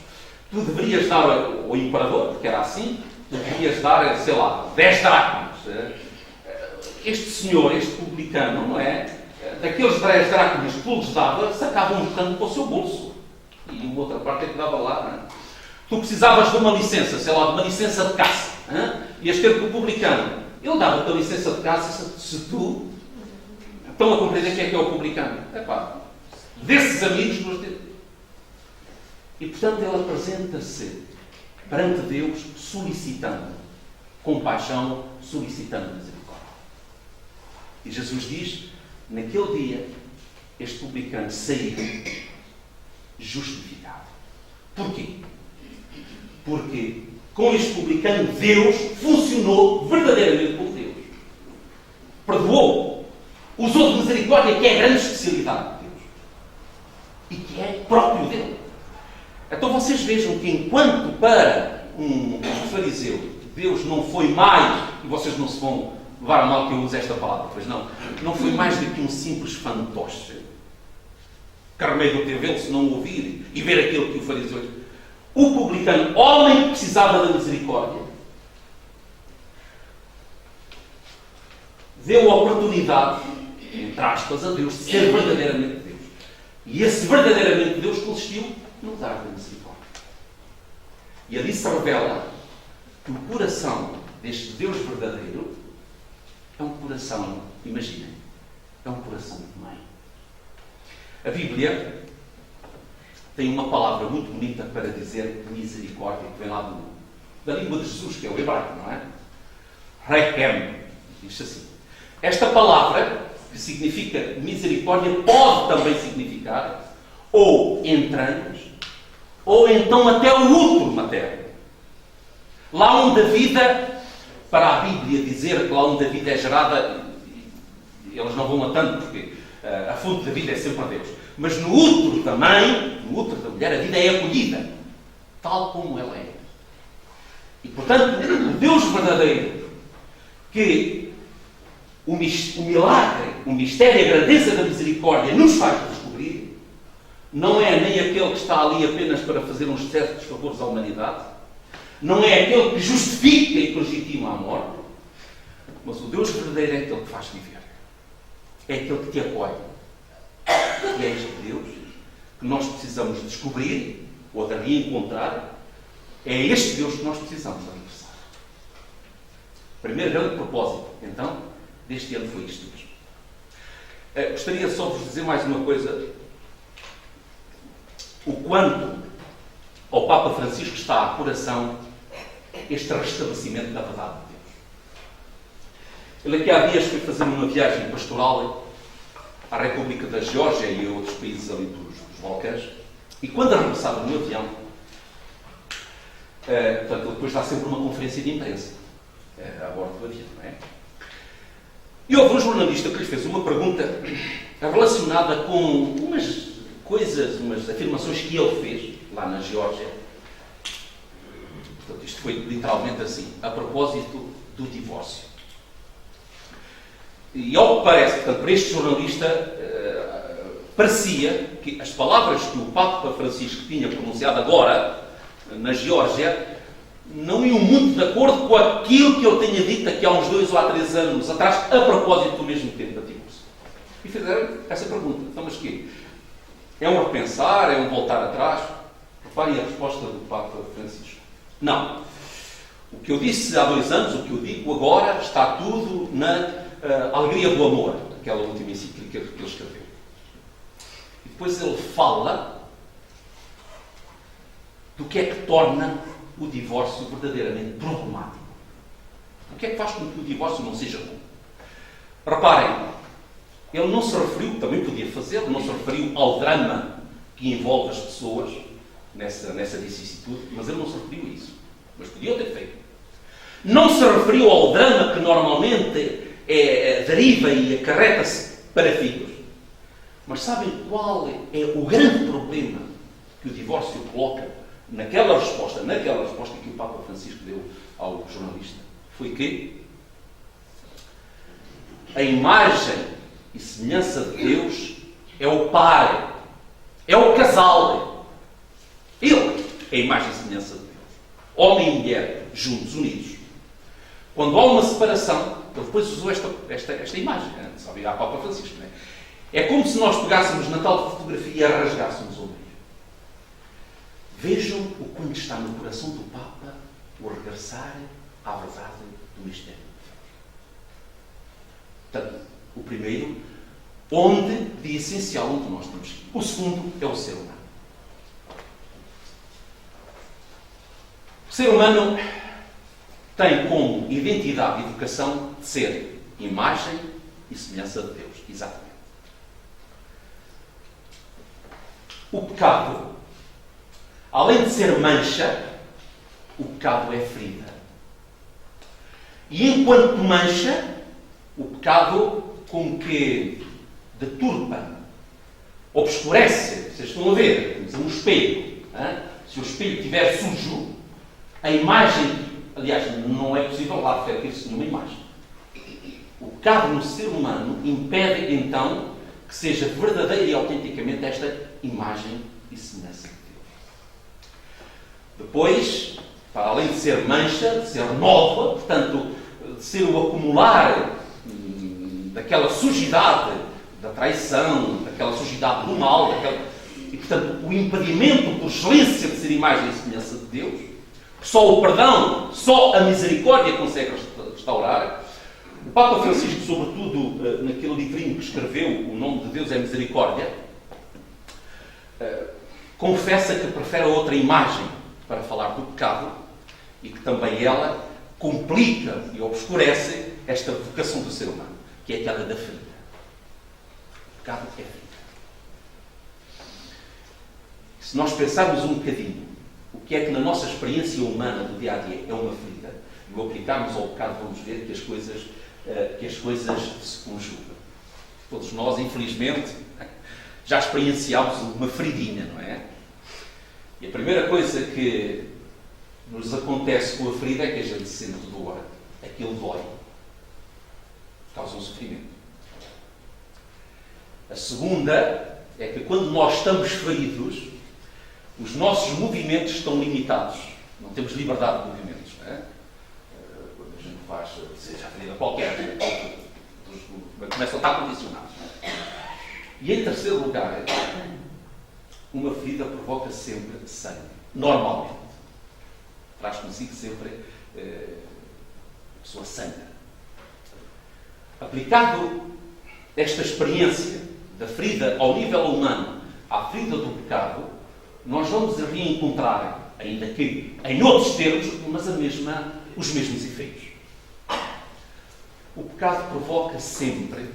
Tu deverias dar ao imperador, porque era assim, tu deverias dar, sei lá, 10 dracmas. este senhor, este publicano, não é? Daqueles 10 dracmas que lhes dava, sacavam um bocado para o seu bolso. E a outra parte é que dava lá, não é? Tu precisavas de uma licença, sei lá, de uma licença de caça. Ias ter com o publicano. Ele dava-te a licença de caça se tu... Estão a compreender quem é que é o publicano? Epá, desses amigos nos... E, portanto, ele apresenta-se perante Deus solicitando compaixão, solicitando misericórdia. E Jesus diz, naquele dia, este publicano saiu justificado. Porquê? Porque com este publicano Deus funcionou verdadeiramente como Deus. Perdoou. Usou de misericórdia, que é a grande especialidade de Deus. E que é próprio dele. Então vocês vejam que enquanto para um fariseu Deus não foi mais, e vocês não se vão levar a mal que eu use esta palavra, pois não foi mais do que um simples fantoche. Carmeio do TV, se não ouvir e ver aquilo que o fariseu... O publicano, homem que precisava da misericórdia, deu a oportunidade, entre aspas, a Deus de ser verdadeiramente Deus. E esse verdadeiramente Deus consistiu no dar da misericórdia. E ali se revela que o coração deste Deus verdadeiro é um coração, imaginem, é um coração de mãe. A Bíblia tem uma palavra muito bonita para dizer misericórdia, que vem lá da língua de Jesus, que é o hebraico, não é? Rechem, diz assim. Esta palavra, que significa misericórdia, pode também significar ou entranhas, ou então até o útero materno. Lá onde a vida, para a Bíblia dizer que lá onde a vida é gerada, eles não vão a tanto, porque a fonte da vida é sempre a Deus. Mas no útero da mãe, no útero da mulher, a vida é acolhida, tal como ela é. E, portanto, o Deus verdadeiro, que o milagre, o mistério e a grandeza da misericórdia nos faz descobrir, não é nem aquele que está ali apenas para fazer uns certos favores à humanidade, não é aquele que justifica e que legitima a morte, mas o Deus verdadeiro é aquele que faz viver. É aquele que te apoia. E é este Deus que nós precisamos descobrir ou de reencontrar. É este Deus que nós precisamos regressar. O primeiro grande propósito, então, deste ano foi isto mesmo. Gostaria só de vos dizer mais uma coisa. O quanto ao Papa Francisco está a coração este restabelecimento da verdade de Deus. Ele aqui há dias foi fazer uma viagem pastoral à República da Geórgia e a outros países ali dos Balcãs, e quando regressava no avião, portanto, ele depois dá sempre uma conferência de imprensa a bordo do avião, não é? E houve um jornalista que lhe fez uma pergunta relacionada com umas coisas, umas afirmações que ele fez lá na Geórgia. Portanto, isto foi literalmente assim, a propósito do divórcio. E ao que parece, portanto, para este jornalista, parecia que as palavras que o Papa Francisco tinha pronunciado agora, na Geórgia, não iam muito de acordo com aquilo que eu tinha dito aqui há uns 2 ou há 3 anos atrás, a propósito do mesmo tempo da divórcio. E fizeram essa pergunta. Então, mas quê? É um repensar? É um voltar atrás? Reparem a resposta do Papa Francisco. Não. O que eu disse há 2 anos, o que eu digo agora, está tudo na Alegria do Amor, aquela última encíclica que ele escreveu. E depois ele fala do que é que torna o divórcio verdadeiramente problemático. O que é que faz com que o divórcio não seja bom? Reparem, ele não se referiu, também podia fazer, não se referiu ao drama que envolve as pessoas nessa vicissitude, mas ele não se referiu a isso. Mas podia ter feito. Não se referiu ao drama que normalmente deriva e acarreta-se para filhos. Mas sabem qual é o grande problema que o divórcio coloca naquela resposta que o Papa Francisco deu ao jornalista? Foi que a imagem e semelhança de Deus é o pai, é o casal. Ele é a imagem e semelhança de Deus. Homem e mulher, juntos, unidos. Quando há uma separação, Ele depois usou esta imagem, né? Sabe, a Papa Francisco. Né? É como se nós pegássemos na tal fotografia e a rasgássemos ao meio. Vejam o quanto está no coração do Papa o regressar à verdade do mistério de Deus. Portanto, o primeiro, onde, de essencial, onde nós temos que ir. O segundo é o ser humano. O ser humano tem como identidade e vocação de ser imagem e semelhança de Deus. Exatamente. O pecado, além de ser mancha, o pecado é ferida. E enquanto mancha, o pecado como que deturpa, obscurece. Vocês estão a ver, temos um espelho. Hein? Se o espelho estiver sujo, a imagem, aliás, não é possível lá refletir-se nenhuma imagem. O pecado no ser humano impede, então, que seja verdadeira e autenticamente esta imagem e semelhança de Deus. Depois, para além de ser mancha, de ser nova, portanto, de ser o acumular daquela sujidade da traição, daquela sujidade do mal, e, portanto, o impedimento por excelência de ser imagem e semelhança de Deus, só o perdão, só a misericórdia consegue restaurar. O Papa Francisco, sobretudo naquele livrinho que escreveu, O Nome de Deus é Misericórdia, confessa que prefere outra imagem para falar do pecado e que também ela complica e obscurece esta vocação do ser humano, que é aquela da ferida. O pecado é ferida. Se nós pensarmos um bocadinho o que é que na nossa experiência humana do dia-a-dia é uma ferida, e o aplicarmos ao pecado, vamos ver que as coisas se conjugam. Todos nós, infelizmente, já experienciámos uma feridinha, não é? E a primeira coisa que nos acontece com a ferida é que a gente sente dor. Aquilo dói. Causa um sofrimento. A segunda é que quando nós estamos feridos, os nossos movimentos estão limitados. Não temos liberdade de movimentos. Não é? Quando a gente faz, seja a ferida qualquer, começam a estar condicionados. E em terceiro lugar, uma ferida provoca sempre sangue. Normalmente. Traz consigo sempre a pessoa sangra. Aplicado esta experiência da ferida ao nível humano à ferida do pecado, nós vamos reencontrar, ainda que em outros termos, mas os mesmos efeitos. O pecado provoca sempre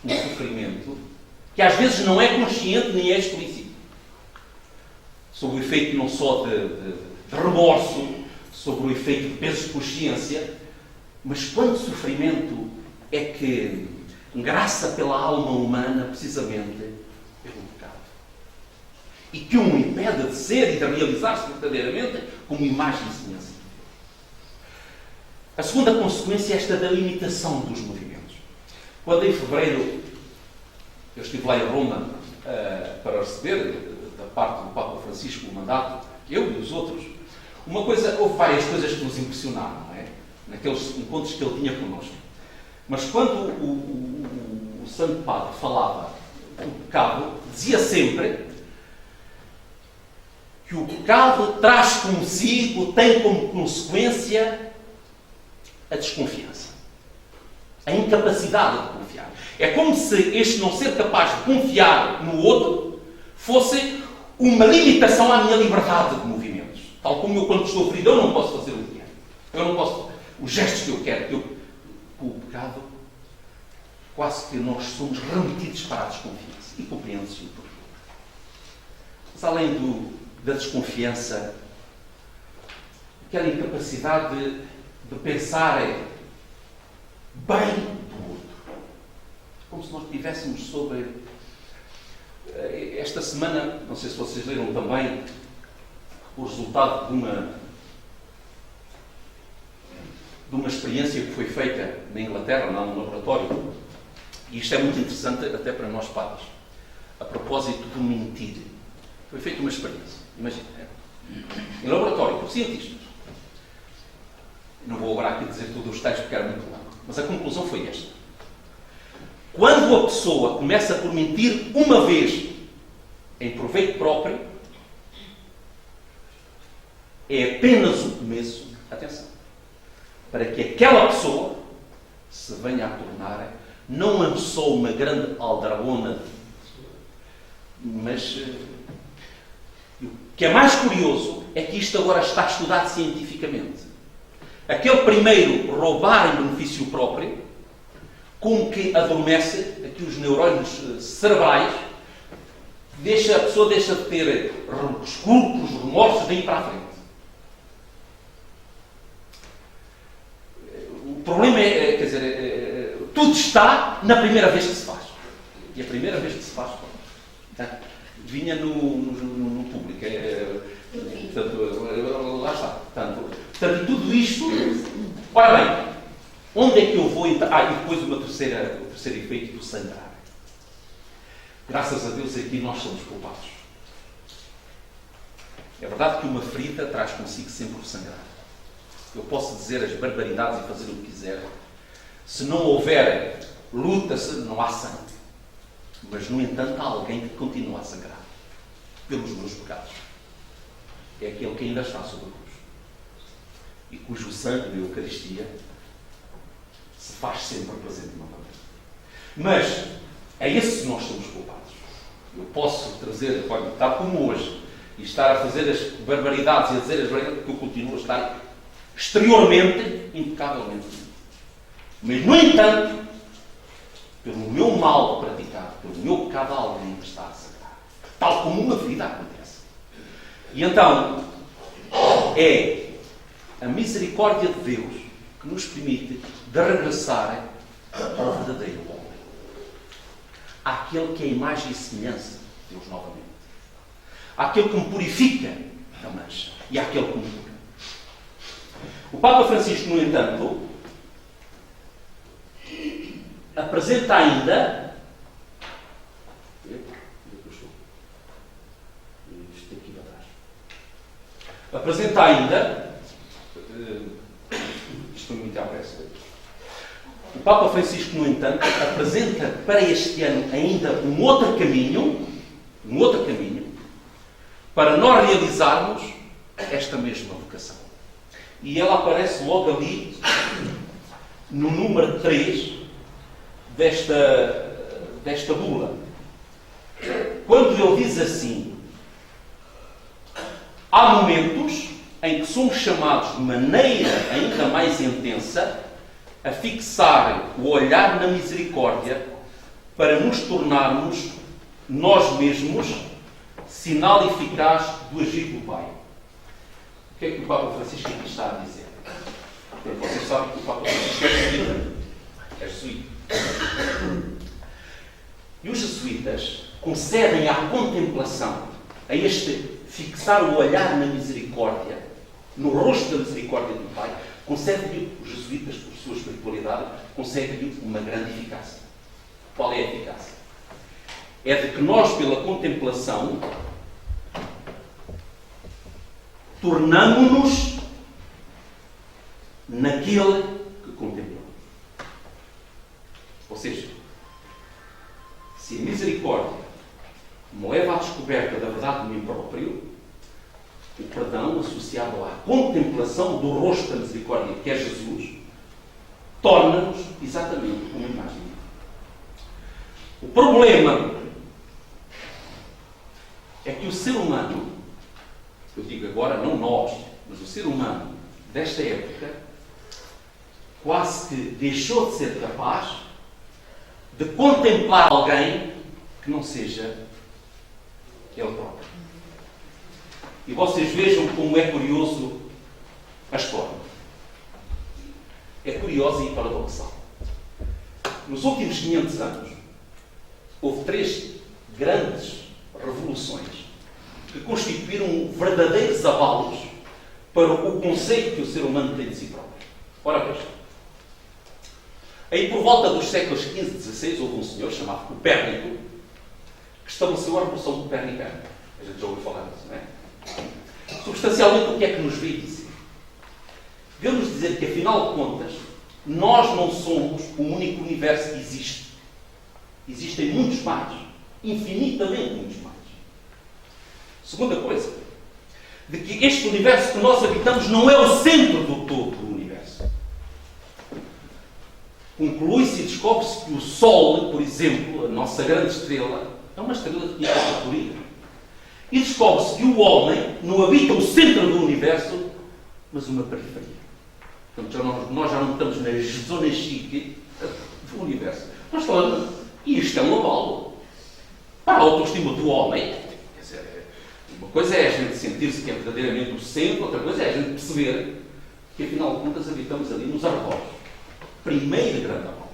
um sofrimento que às vezes não é consciente nem é explícito. Sob o efeito não só de remorso, sobre o efeito de peso de consciência, mas quanto sofrimento é que engraça pela alma humana precisamente pelo pecado. E que o impede de ser e de realizar-se verdadeiramente como imagem e semelhança de Deus. A segunda consequência é esta da limitação dos movimentos. Quando em fevereiro eu estive lá em Roma para receber da parte do Papa Francisco o mandato, eu e os outros, houve várias coisas que nos impressionaram, não é? Naqueles encontros que ele tinha connosco. Mas quando o Santo Padre falava do pecado, dizia sempre que o pecado traz consigo, tem como consequência a desconfiança. A incapacidade de confiar. É como se este não ser capaz de confiar no outro fosse uma limitação à minha liberdade de movimentos. Tal como eu, quando estou ferido, eu não posso fazer o que quero. Eu não posso... Os gestos que eu quero. Com o pecado, quase que nós somos remetidos para a desconfiança. E compreende-se o porquê. Mas além da desconfiança, aquela incapacidade de pensar bem do outro. Como se nós estivéssemos sobre... Esta semana, não sei se vocês leram também, o resultado de uma experiência que foi feita na Inglaterra, num laboratório. E isto é muito interessante até para nós padres. A propósito do mentir. Foi feita uma experiência. Imagina. Em laboratório, por cientistas. Não vou agora aqui dizer todos os textos porque era muito longo. Mas a conclusão foi esta. Quando a pessoa começa por mentir uma vez em proveito próprio, é apenas o começo, atenção, para que aquela pessoa se venha a tornar não só uma grande aldrabona, mas o que é mais curioso é que isto agora está estudado cientificamente. Aquele primeiro roubar em benefício próprio, como que adormece aqui os neurônios cerebrais, a pessoa deixa de ter escrúpulos, remorsos, daí para a frente. O problema é, quer dizer, tudo está na primeira vez que se faz. E a primeira vez que se faz, vinha no público. Portanto, lá está. Portanto, tudo isto, ora bem, onde é que eu vou entrar? E depois o terceiro efeito do sangrar. Graças a Deus aqui nós somos culpados. É verdade que uma ferida traz consigo sempre o sangrar. Eu posso dizer as barbaridades e fazer o que quiser. Se não houver luta, não há sangue. Mas, no entanto, há alguém que continua a sangrar pelos meus pecados. É aquele que ainda está sobre a cruz. E cujo sangue da Eucaristia se faz sempre presente novamente. Mas é esse que nós somos culpados. Eu posso trazer, tal como hoje, e estar a fazer as barbaridades e a dizer as barbaridades, porque eu continuo a estar exteriormente, impecavelmente. Mas, no entanto, pelo meu mal praticado, pelo meu pecado, há alguém que está a sangrar. Tal como uma ferida acontece. E então, é a misericórdia de Deus que nos permite de regressar ao verdadeiro homem. Àquele que é a imagem e semelhança de Deus novamente. Àquele que me purifica da mancha. E àquele que me cura. O Papa Francisco, no entanto, apresenta ainda... Apresenta ainda... Isto foi muito à pressa. O Papa Francisco, no entanto, apresenta para este ano ainda um outro caminho, para nós realizarmos esta mesma vocação. E ela aparece logo ali, no número 3 desta bula. Quando ele diz assim: há momentos em que somos chamados de maneira ainda mais intensa a fixar o olhar na misericórdia para nos tornarmos nós mesmos sinal eficaz do agir do Pai. O que é que o Papa Francisco aqui está a dizer? Vocês sabem que o Papa Francisco é jesuíta. E os jesuítas concedem à contemplação, a este fixar o olhar na misericórdia, no rosto da misericórdia do Pai, concedem-lhe, os jesuítas, por sua espiritualidade, concedem-lhe uma grande eficácia. Qual é a eficácia? É de que nós, pela contemplação, tornamo-nos naquele que contemplamos. Ou seja, se a misericórdia me leva à descoberta da verdade de mim próprio, o perdão associado à contemplação do rosto da misericórdia, que é Jesus, torna-nos exatamente uma imagem. O problema é que o ser humano, eu digo agora não nós, mas o ser humano desta época, quase que deixou de ser capaz de contemplar alguém que não seja ele próprio. E vocês vejam como é curioso a história. É curiosa e paradoxal. Nos últimos 500 anos, houve 3 grandes revoluções que constituíram verdadeiros abalos para o conceito que o ser humano tem de si próprio. Ora vejam. Aí por volta dos séculos XV e XVI houve um senhor chamado Copérnico que estabeleceu a Revolução Copernicana. A gente já ouviu falar disso, não é? Substancialmente, o que é que nos veio dizer? Veio-nos dizer que, afinal de contas, Nós não somos o único universo que existe. Existem muitos mais. Infinitamente muitos mais. Segunda coisa, de que este universo que nós habitamos não é o centro do todo do universo. Conclui-se e descobre-se que o Sol, por exemplo, a nossa grande estrela, é uma estrela de pequena categoria. E descobre-se que o homem não habita o centro do universo, mas uma periferia. Portanto, nós já não estamos na zona chique do universo. Nós estamos, e isto é um abalo para a autoestima do homem. Quer dizer, uma coisa é a gente sentir-se que é verdadeiramente o centro, outra coisa é a gente perceber que, afinal de contas, habitamos ali nos arredores. Primeiro grande abalo.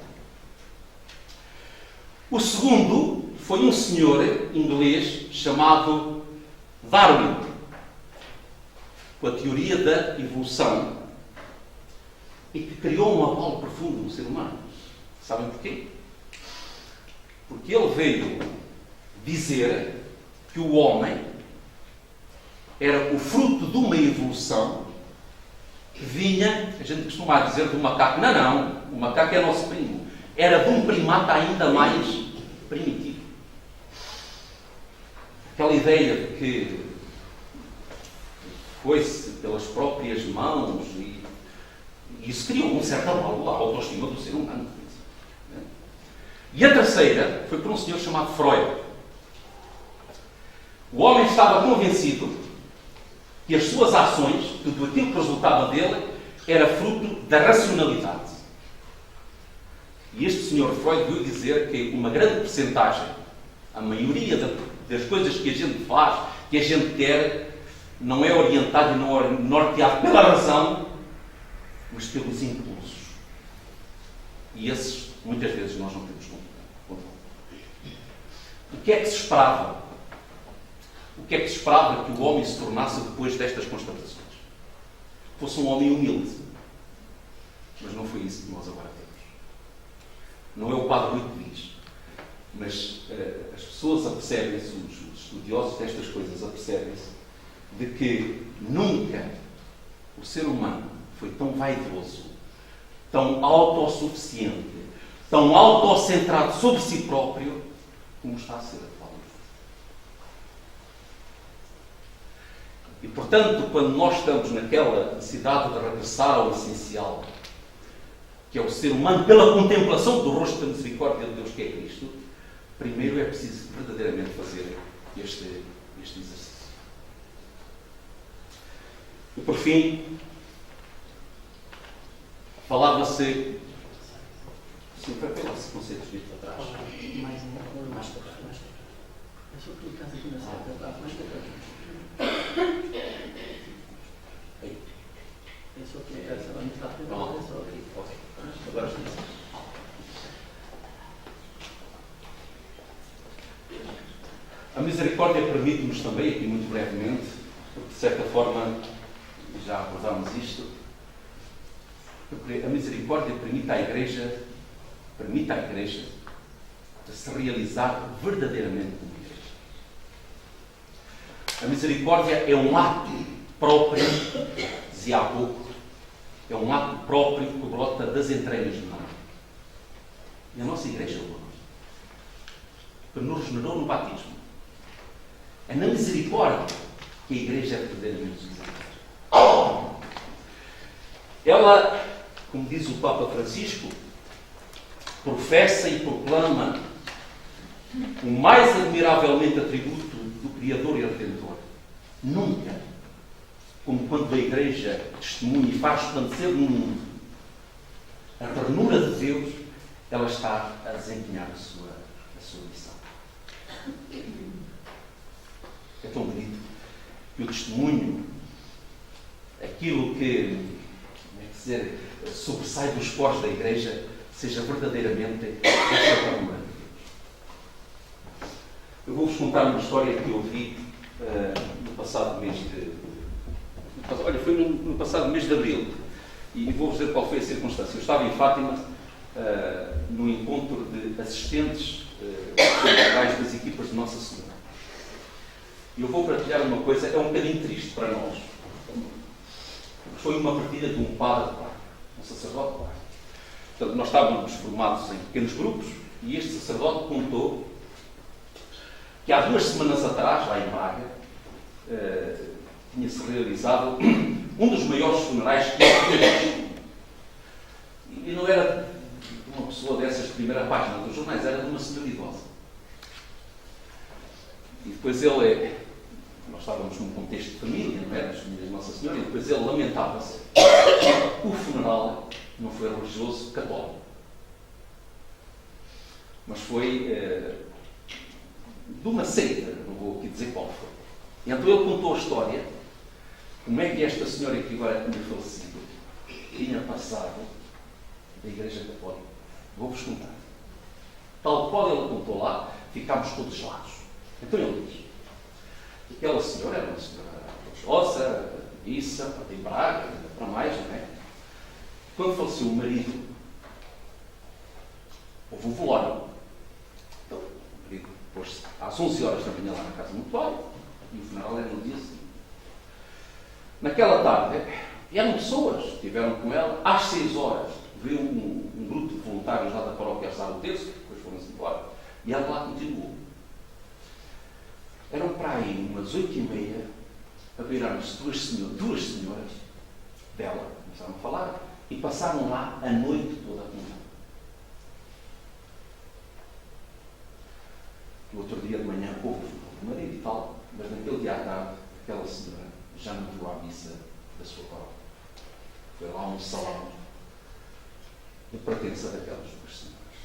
O segundo foi um senhor inglês chamado Darwin, com a teoria da evolução, e que criou um abalo profundo no ser humano. Sabem porquê? Porque ele veio dizer que o homem era o fruto de uma evolução que vinha, a gente costuma dizer, do macaco. Não, o macaco é nosso primo. Era de um primata ainda mais primitivo. Aquela ideia de que foi-se pelas próprias mãos e isso criou um certo abalo à autoestima do ser humano. E a terceira foi por um senhor chamado Freud. O homem estava convencido que as suas ações, tudo aquilo que resultava dele, era fruto da racionalidade. E este senhor Freud veio dizer que uma grande percentagem, a maioria das coisas que a gente faz, que a gente quer, não é orientado e não é norteado pela razão, mas pelos impulsos. E esses, muitas vezes, nós não temos controle. O que é que se esperava? O que é que se esperava que o homem se tornasse depois destas constatações? Fosse um homem humilde. Mas não foi isso que nós agora temos. Não é o Padre Rui que diz. Mas as pessoas apercebem-se, os estudiosos destas coisas apercebem-se, de que nunca o ser humano foi tão vaidoso, tão autossuficiente, tão autocentrado sobre si próprio, como está a ser atualmente. E, portanto, quando nós estamos naquela necessidade de regressar ao essencial, que é o ser humano, pela contemplação do rosto da misericórdia de Deus, que é Cristo, primeiro é preciso verdadeiramente fazer este exercício. E, por fim, falava-se... Sim, para pelos conceitos de para trás. Mais para trás. É só que estás aqui na sala, mais para trás. É só que essa não está pronto. É só aqui. Ok. Agora sim. A misericórdia permite-nos também, aqui muito brevemente, porque de certa forma já abordámos isto, a misericórdia permite à Igreja se realizar verdadeiramente como Igreja. A misericórdia é um ato próprio, dizia há pouco, é um ato próprio que brota das entranhas do homem. E a nossa Igreja que nos regenerou no batismo. É na misericórdia que a Igreja é verdadeiramente misericórdia. Ela, como diz o Papa Francisco, professa e proclama o mais admiravelmente atributo do Criador e Redentor. Nunca, como quando a Igreja testemunha e faz resplandecer no mundo a ternura de Deus, ela está a desempenhar a sua missão. É tão bonito que o testemunho, aquilo que, dizer, sobressai dos poros da Igreja, seja verdadeiramente esta ternura de Deus. Eu vou-vos contar uma história que eu vi no passado mês de... Olha, foi no passado mês de Abril. E vou-vos dizer qual foi a circunstância. Eu estava em Fátima, no encontro de assistentes das equipas de Nossa Senhora. E eu vou partilhar uma coisa, é um bocadinho triste para nós. Foi uma partida de um padre, um sacerdote. Portanto, nós estávamos formados em pequenos grupos e este sacerdote contou que há 2 semanas atrás, lá em Braga, tinha-se realizado um dos maiores funerais que ele. E não era de uma pessoa dessas de primeira página dos jornais, era de uma senhora idosa. E depois nós estávamos num contexto de família, não era? As famílias de Nossa Senhora, e depois ele lamentava-se que o funeral não foi religioso católico, mas foi de uma seita, não vou aqui dizer qual foi. E então ele contou a história, como é que esta senhora que agora tinha falecido tinha passado da Igreja Católica. Vou-vos contar. Tal qual ele contou lá, ficámos todos gelados. Então ele diz que aquela senhora era uma senhora religiosa, missa, para em Braga, para mais, não é? Quando faleceu o marido, houve um velório. Então, o marido pôs-se às 11 horas da manhã lá na casa do mortuário e o funeral era no dia seguinte. Naquela tarde, eram pessoas que estiveram com ela. Às 6 horas, veio um grupo de voluntários lá da paróquia a rezar o terço, depois foram-se embora, e ela lá continuou. Eram para aí umas 8h30, viraram-se duas senhoras dela, começaram a falar, e passaram lá a noite toda com ela. No outro dia de manhã houve o marido e tal, mas naquele dia à tarde, aquela senhora já não viu à missa da sua paróquia. Foi lá um salão de pertença daquelas 2 senhoras.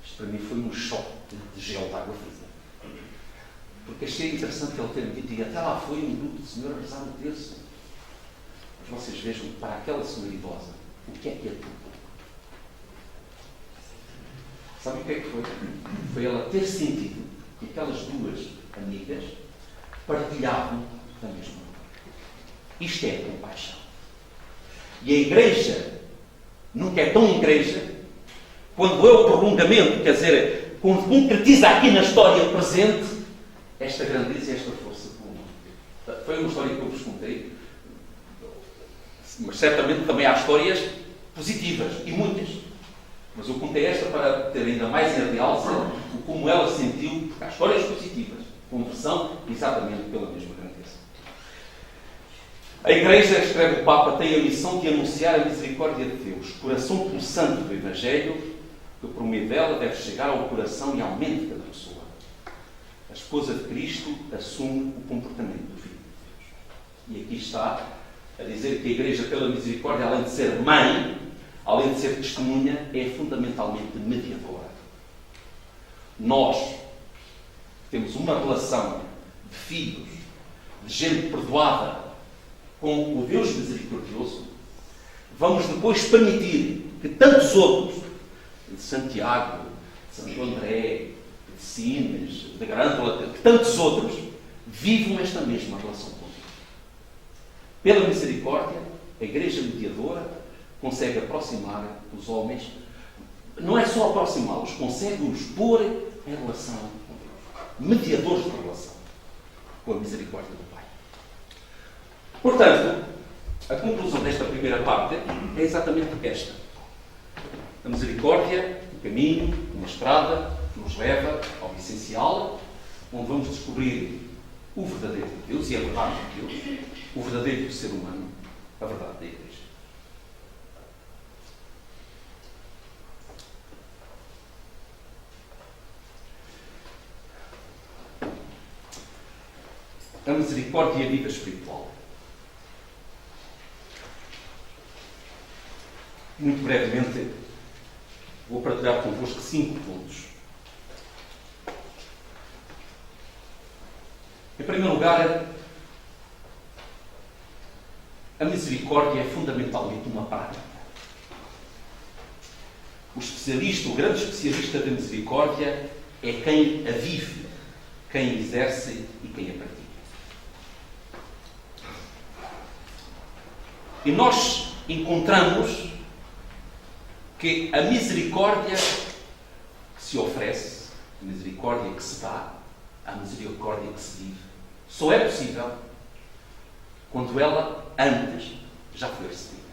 Isto para mim foi um choque de gel de água fria. Porque achei interessante ele ter dito, e até lá foi um grupo de senhoras rezar o terço. Mas vocês vejam, para aquela senhora idosa, o que é tudo? Sabe o que é que foi? Foi ela ter sentido que aquelas 2 amigas partilhavam da mesma coisa. Isto é compaixão. E a Igreja nunca é tão Igreja quando é o prolongamento, quer dizer, quando concretiza aqui na história presente esta grandeza e esta força comum. Foi uma história que eu vos contei, mas certamente também há histórias positivas, e muitas. Mas eu contei esta para ter ainda mais em realce o como ela sentiu, porque há histórias positivas, conversão exatamente pela mesma grandeza. A Igreja, escreve o Papa, tem a missão de anunciar a misericórdia de Deus, coração pulsante do Evangelho, que por meio dela deve chegar ao coração e à mente de cada pessoa. A esposa de Cristo assume o comportamento do Filho de Deus. E aqui está a dizer que a Igreja, pela misericórdia, além de ser mãe, além de ser testemunha, é fundamentalmente mediadora. Nós temos uma relação de filhos, de gente perdoada com o Deus misericordioso, vamos depois permitir que tantos outros, de Santiago, de Santo André, de Sines, de Grândola, que tantos outros, vivam esta mesma relação com Deus. Pela misericórdia, a Igreja mediadora consegue aproximar os homens, não é só aproximá-los, consegue-os pôr em relação com Deus. Mediadores de relação com a misericórdia do Pai. Portanto, a conclusão desta primeira parte é exatamente esta. A misericórdia, o caminho, uma estrada que nos leva ao essencial, onde vamos descobrir o verdadeiro Deus e a verdade de Deus, o verdadeiro ser humano, a verdade da Igreja. A misericórdia e a vida espiritual. Muito brevemente, vou partilhar convosco 5 pontos. Em primeiro lugar, a misericórdia é fundamentalmente uma prática. O grande especialista da misericórdia é quem a vive, quem a exerce e quem a pratica. E nós encontramos que a misericórdia que se oferece, a misericórdia que se dá, a misericórdia que se vive, só é possível quando ela antes já foi recebida.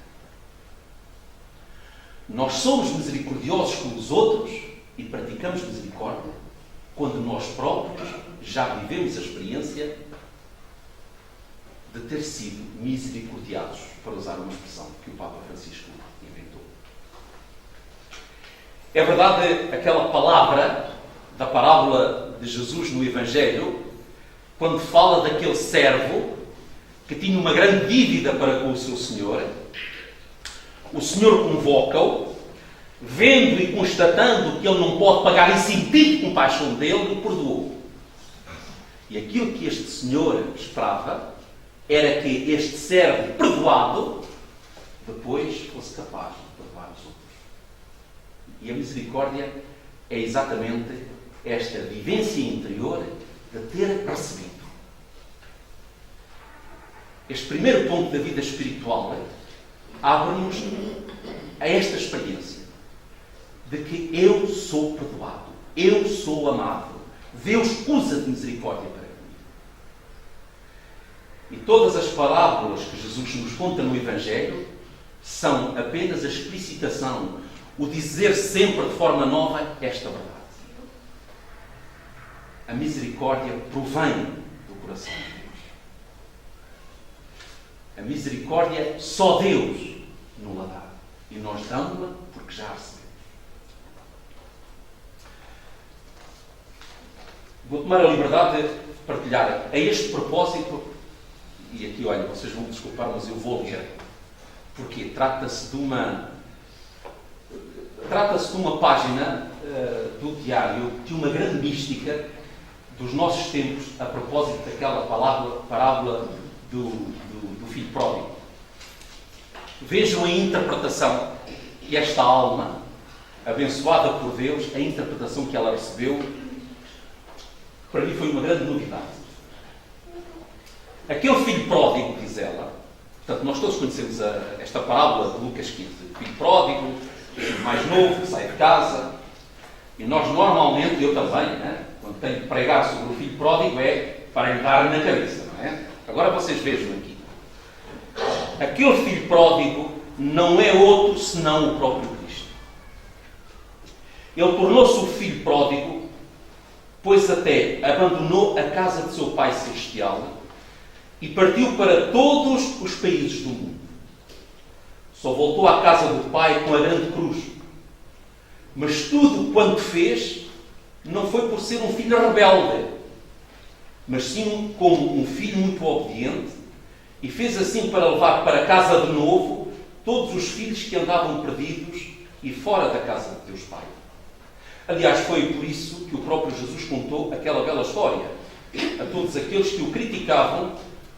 Nós somos misericordiosos com os outros e praticamos misericórdia quando nós próprios já vivemos a experiência de ter sido misericordiados, para usar uma expressão que o Papa Francisco inventou. É verdade aquela palavra da parábola de Jesus no Evangelho, quando fala daquele servo que tinha uma grande dívida para com o seu senhor. O senhor convoca-o, vendo e constatando que ele não pode pagar e sentindo compaixão dele, o perdoou. E aquilo que este senhor esperava era que este servo perdoado depois fosse capaz de perdoar os outros. E a misericórdia é exatamente esta vivência interior de ter recebido. Este primeiro ponto da vida espiritual abre-nos a esta experiência de que eu sou perdoado, eu sou amado, Deus usa de misericórdia para mim. E todas as parábolas que Jesus nos conta no Evangelho são apenas a explicitação, o dizer sempre de forma nova esta verdade. A misericórdia provém do coração de Deus. A misericórdia só Deus nos dá. E nós damos-la porque já a recebemos. Vou tomar a liberdade de partilhar a este propósito, e aqui, olha, vocês vão me desculpar, mas eu vou ler. Porque trata-se de uma página do diário de uma grande mística dos nossos tempos a propósito daquela parábola do filho pródigo. Vejam a interpretação que esta alma, abençoada por Deus, a interpretação que ela recebeu, para mim foi uma grande novidade. Aquele filho pródigo, diz ela, portanto, nós todos conhecemos esta parábola de Lucas 15, filho pródigo, filho mais novo, que sai de casa, e nós normalmente, eu também, né, quando tenho que pregar sobre o filho pródigo, é para lhe dar na cabeça, não é? Agora vocês vejam aqui. Aquele filho pródigo não é outro senão o próprio Cristo. Ele tornou-se o filho pródigo, pois até abandonou a casa de seu Pai Celestial e partiu para todos os países do mundo. Só voltou à casa do Pai com a grande cruz. Mas tudo quanto fez não foi por ser um filho rebelde, mas sim como um filho muito obediente, e fez assim para levar para casa de novo todos os filhos que andavam perdidos e fora da casa de Deus Pai. Aliás, foi por isso que o próprio Jesus contou aquela bela história a todos aqueles que o criticavam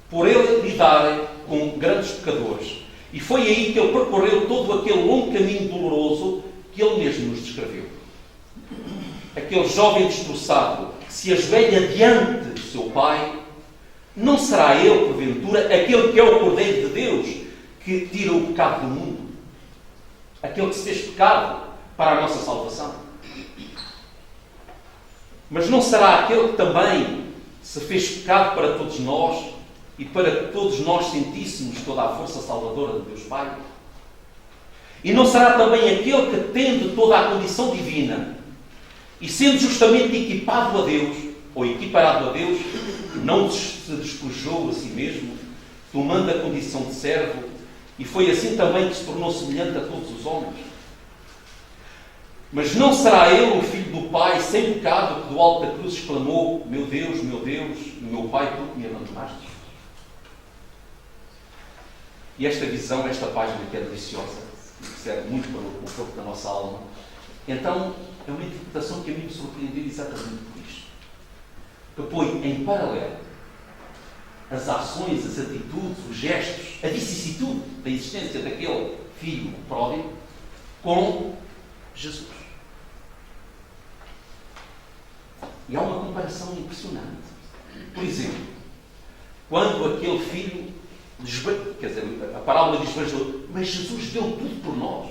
por ele lidar com grandes pecadores. E foi aí que ele percorreu todo aquele longo caminho doloroso que ele mesmo nos descreveu. Aquele jovem destroçado que se ajoelha diante do seu Pai, não será ele, porventura, aquele que é o Cordeiro de Deus que tira o pecado do mundo? Aquele que se fez pecado para a nossa salvação? Mas não será aquele que também se fez pecado para todos nós e para que todos nós sentíssemos toda a força salvadora de Deus Pai? E não será também aquele que, tendo toda a condição divina e sendo justamente equipado a Deus, ou equiparado a Deus, não se despojou a si mesmo, tomando a condição de servo, e foi assim também que se tornou semelhante a todos os homens? Mas não será ele o Filho do Pai, sem pecado, que do alto da cruz exclamou: meu Deus, meu Pai, tu me abandonaste? E esta visão, esta página que é deliciosa, e que serve muito para o corpo da nossa alma, então é uma interpretação que a mim me surpreendeu exatamente por isto. Que põe em paralelo as ações, as atitudes, os gestos, a vicissitude da existência daquele filho pródigo com Jesus. E há uma comparação impressionante. Por exemplo, quando aquele filho, quer dizer, a parábola diz, mas Jesus deu tudo por nós.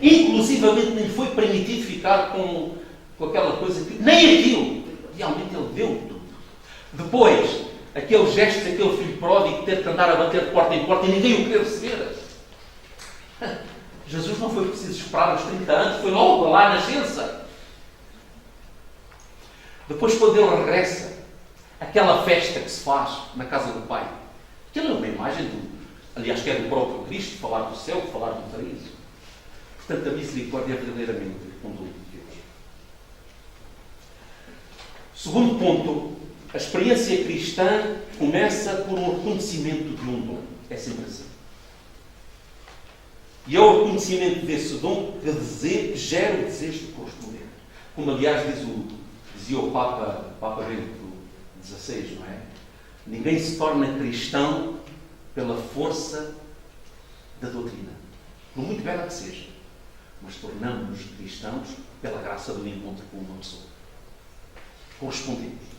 Inclusivamente nem foi permitido ficar com aquela coisa que, nem aquilo. Realmente ele deu tudo. Depois, aquele gesto daquele filho pródigo ter que andar a bater de porta em porta e ninguém o querer receber. Jesus não foi preciso esperar uns 30 anos, foi logo lá à nascença. Depois, quando ele regressa, aquela festa que se faz na casa do Pai, aquilo é uma imagem aliás, que é do próprio Cristo, falar do céu, falar do paraíso. Portanto, a misericórdia é verdadeiramente um dom de Deus. Segundo ponto, a experiência cristã começa por um reconhecimento de um dom. É sempre assim. E é o reconhecimento desse dom que gera o desejo de corresponder. Como, aliás, dizia o Papa Bento XVI, não é? Ninguém se torna cristão pela força da doutrina, por muito bela que seja, mas tornamos-nos cristãos pela graça do encontro com uma pessoa. Correspondemos.